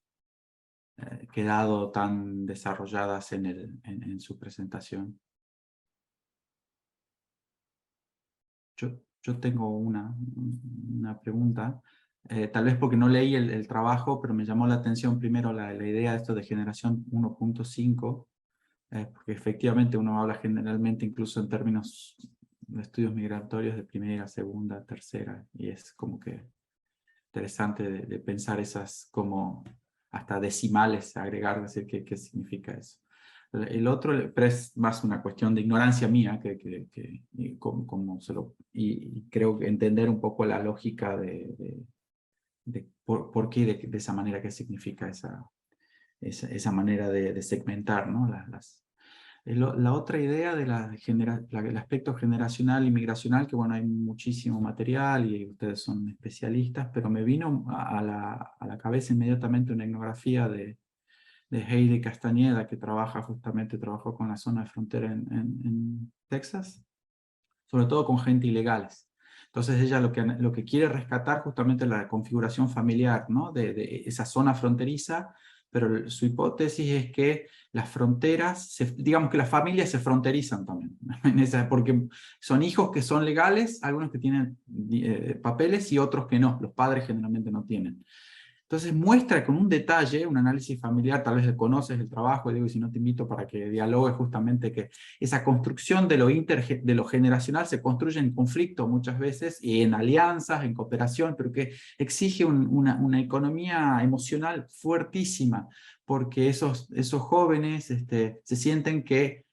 quedado tan desarrolladas en su presentación. Yo tengo una pregunta, tal vez porque no leí el trabajo, pero me llamó la atención primero la idea de esto de generación 1.5, porque efectivamente uno habla generalmente incluso en términos de estudios migratorios de primera, segunda, tercera, y es como que interesante de pensar esas como hasta decimales, agregar, decir qué significa eso. El otro, pero es más una cuestión de ignorancia mía, y creo que entender un poco la lógica de por qué de esa manera, qué significa esa manera de segmentar, ¿no? La otra idea del aspecto generacional y migracional, que bueno, hay muchísimo material y ustedes son especialistas, pero me vino a la cabeza inmediatamente una etnografía de Heidi Castañeda, que trabajó con la zona de frontera en Texas, sobre todo con gente ilegales. Entonces ella lo que quiere rescatar justamente la configuración familiar, ¿no? de esa zona fronteriza, pero su hipótesis es que las fronteras, digamos que las familias se fronterizan también, porque son hijos que son legales, algunos que tienen papeles y otros que no, los padres generalmente no tienen. Entonces muestra con un detalle, un análisis familiar, tal vez conoces el trabajo, digo, y si no te invito para que dialogues justamente que esa construcción de de lo generacional se construye en conflicto muchas veces, y en alianzas, en cooperación, pero que exige una economía emocional fuertísima, porque esos jóvenes se sienten que,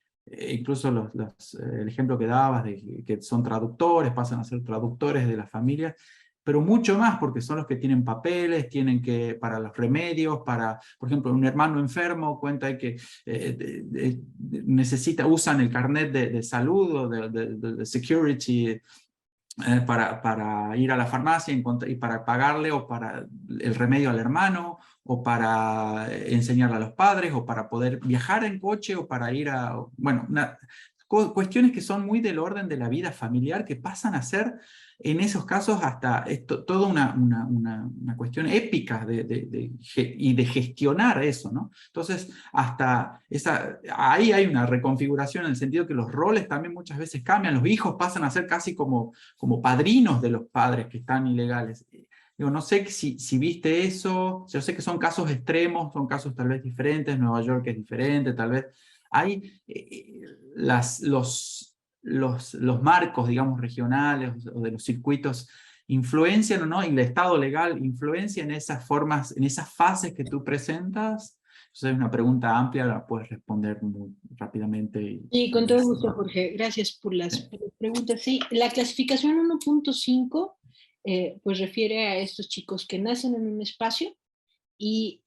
incluso el ejemplo que dabas de que son traductores, pasan a ser traductores de las familias, pero mucho más porque son los que tienen papeles, tienen que, para los remedios, por ejemplo, un hermano enfermo cuenta que usan el carnet de salud o de security para ir a la farmacia y para pagarle o para el remedio al hermano, o para enseñarle a los padres, o para poder viajar en coche, o para ir a... Bueno, cuestiones que son muy del orden de la vida familiar, que pasan a ser, en esos casos, hasta toda una cuestión épica y de gestionar eso, ¿no? Entonces, ahí hay una reconfiguración en el sentido que los roles también muchas veces cambian, los hijos pasan a ser casi como padrinos de los padres que están ilegales. Digo, no sé si viste eso, yo sé que son casos extremos, son casos tal vez diferentes, Nueva York es diferente, tal vez hay los marcos, digamos, regionales o de los circuitos influencian o no, y el estado legal influencia en esas formas, en esas fases que tú presentas. Entonces es una pregunta amplia, la puedes responder muy rápidamente. Sí, con todo gusto, Jorge. Gracias por las preguntas. Sí, la clasificación 1.5 pues refiere a estos chicos que nacen en un espacio y,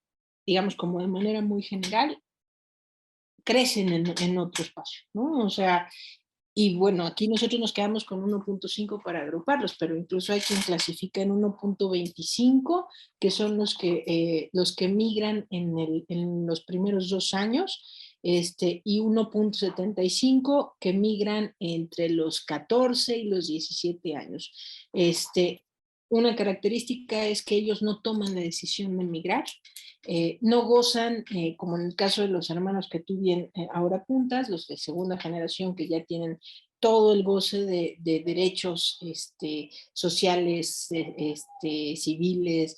digamos, como de manera muy general, crecen en otro espacio, ¿no? O sea, y bueno, aquí nosotros nos quedamos con 1.5 para agruparlos, pero incluso hay quien clasifica en 1.25, que son los que migran en los primeros 2 años, y 1.75 que migran entre los 14 y los 17 años. Una característica es que ellos no toman la decisión de migrar, no gozan, como en el caso de los hermanos que tú bien ahora apuntas, los de segunda generación que ya tienen todo el goce de derechos sociales, civiles,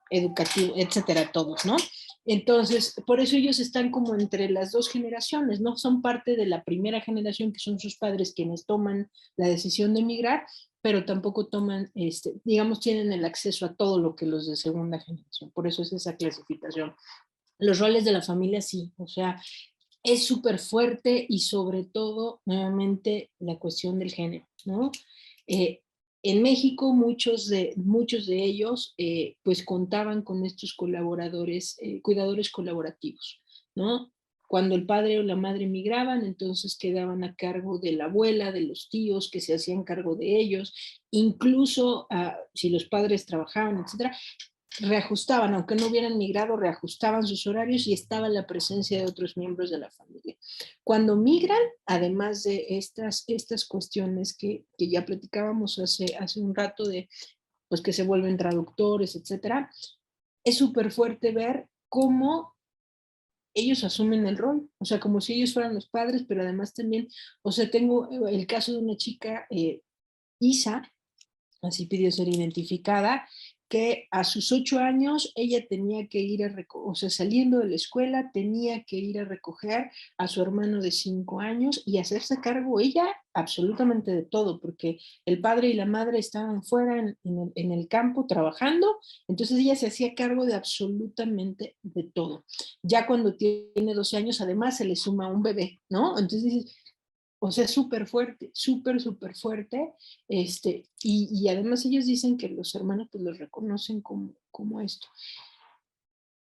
educativos, etcétera, todos, ¿no? Entonces, por eso ellos están como entre las dos generaciones, no son parte de la primera generación, que son sus padres quienes toman la decisión de emigrar, pero tampoco toman, digamos, tienen el acceso a todo lo que los de segunda generación. Por eso es esa clasificación. Los roles de la familia, sí, o sea, es súper fuerte, y sobre todo, nuevamente, la cuestión del género, ¿no? En México, muchos de ellos, pues contaban con estos colaboradores, cuidadores colaborativos, ¿no? Cuando el padre o la madre migraban, entonces quedaban a cargo de la abuela, de los tíos que se hacían cargo de ellos, incluso si los padres trabajaban, etcétera, reajustaban, aunque no hubieran migrado, reajustaban sus horarios y estaba la presencia de otros miembros de la familia. Cuando migran, además de estas cuestiones que ya platicábamos hace un rato, de pues que se vuelven traductores, etcétera, es súper fuerte ver cómo ellos asumen el rol, o sea, como si ellos fueran los padres, pero además también, o sea, tengo el caso de una chica, Isa, así pidió ser identificada, que a sus 8 años ella tenía que ir o sea, saliendo de la escuela, tenía que ir a recoger a su hermano de 5 años y hacerse cargo ella absolutamente de todo, porque el padre y la madre estaban fuera en el campo trabajando, entonces ella se hacía cargo de absolutamente de todo. Ya cuando tiene 12 años, además se le suma un bebé, ¿no? Entonces dices, o sea, súper fuerte, súper fuerte. Y además ellos dicen que los hermanos pues los reconocen como esto.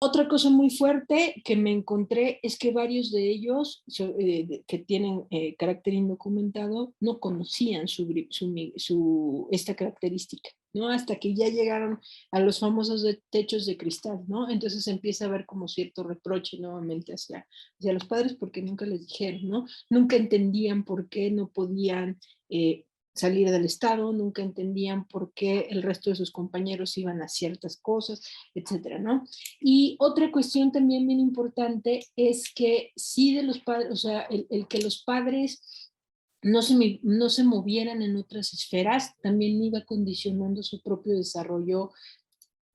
Otra cosa muy fuerte que me encontré es que varios de ellos que tienen carácter indocumentado no conocían esta característica, ¿no? Hasta que ya llegaron a los famosos techos de cristal, ¿no? Entonces empieza a haber como cierto reproche nuevamente hacia los padres porque nunca les dijeron, ¿no? Nunca entendían por qué no podían salir del estado, nunca entendían por qué el resto de sus compañeros iban a ciertas cosas, etcétera, ¿no? Y otra cuestión también bien importante es que sí de los padres, o sea, el que los padres no se movieran en otras esferas también iba condicionando su propio desarrollo,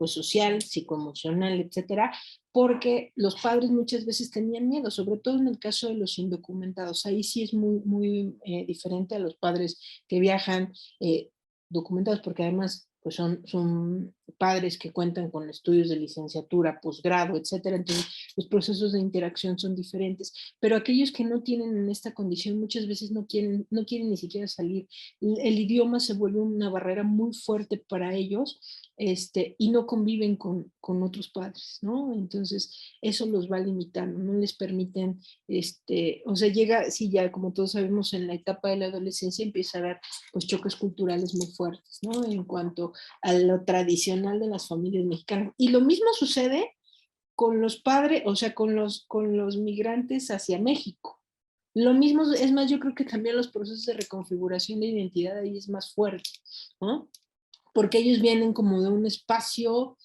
pues, social, psicoemocional, etcétera, porque los padres muchas veces tenían miedo, sobre todo en el caso de los indocumentados. Ahí sí es muy diferente a los padres que viajan documentados, porque además pues son padres que cuentan con estudios de licenciatura, posgrado, etcétera. Entonces, los procesos de interacción son diferentes. Pero aquellos que no tienen en esta condición muchas veces no quieren ni siquiera salir. El idioma se vuelve una barrera muy fuerte para ellos, y no conviven con otros padres, ¿no? Entonces, eso los va limitando, no les permiten, o sea, llega, sí, ya como todos sabemos, en la etapa de la adolescencia empieza a haber pues choques culturales muy fuertes, ¿no? En cuanto a lo tradicional de las familias mexicanas. Y lo mismo sucede con los padres, o sea, con los migrantes hacia México. Lo mismo, es más, yo creo que también los procesos de reconfiguración de identidad ahí es más fuerte, ¿no? Porque ellos vienen como de un espacio,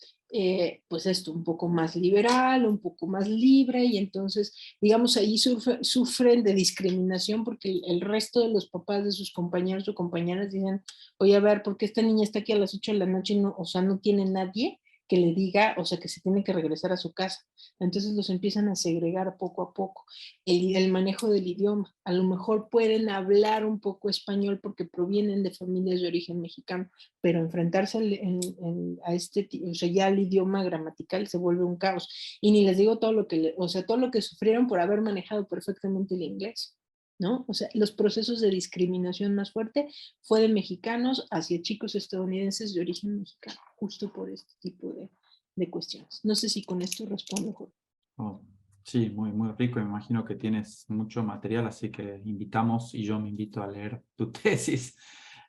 pues esto, un poco más liberal, un poco más libre, y entonces, digamos, ahí sufren de discriminación porque el resto de los papás de sus compañeros o compañeras dicen, oye, a ver, ¿por qué esta niña está aquí a las 8 de la noche y no, o sea, no tiene nadie que le diga, o sea, que se tiene que regresar a su casa? Entonces los empiezan a segregar poco a poco. El manejo del idioma, a lo mejor pueden hablar un poco español porque provienen de familias de origen mexicano, pero enfrentarse a o sea, ya al idioma gramatical se vuelve un caos. Y ni les digo todo lo que, o sea, todo lo que sufrieron por haber manejado perfectamente el inglés, ¿no? O sea, los procesos de discriminación más fuerte fue de mexicanos hacia chicos estadounidenses de origen mexicano, justo por este tipo de cuestiones. No sé si con esto respondo, Jorge. Oh, sí, muy rico. Me imagino que tienes mucho material, así que invitamos y yo me invito a leer tu tesis.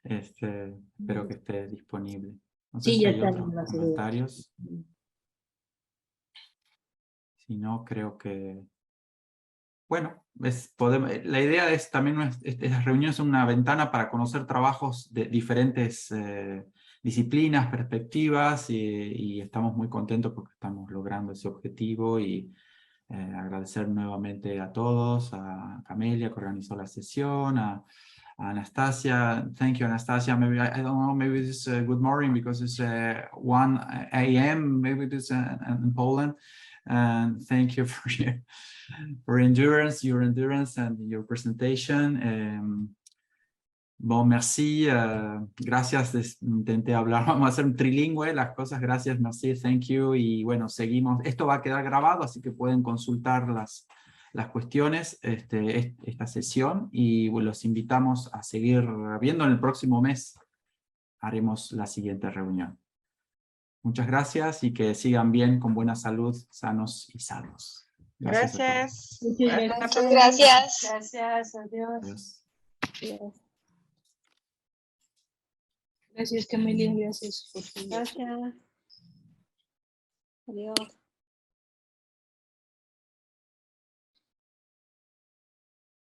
Espero que esté disponible. No sé Sí, si ya hay está otros en base de datos. comentarios. Si no, creo que... Bueno, la idea es también, las reuniones son una ventana para conocer trabajos de diferentes disciplinas, perspectivas, y estamos muy contentos porque estamos logrando ese objetivo, y agradecer nuevamente a todos, a Camelia que organizó la sesión, a Anastasia. Thank you, Anastasia. Maybe, I don't know, maybe it's good morning because it's 1 a.m. maybe it is in Poland. And thank you for your endurance and your presentation. Bon, merci, gracias, intenté hablar, vamos a hacer un trilingüe, las cosas, gracias, merci, thank you, y bueno, seguimos, esto va a quedar grabado, así que pueden consultar las cuestiones, esta sesión, y bueno, los invitamos a seguir viendo en el próximo mes, haremos la siguiente reunión. Muchas gracias y que sigan bien, con buena salud, sanos y salvos. Gracias a todos. Gracias. Muchas Hasta la gracias. próxima. Gracias. Gracias, adiós. Adiós. Gracias, Camelia, gracias, Jorge. Gracias. Adiós.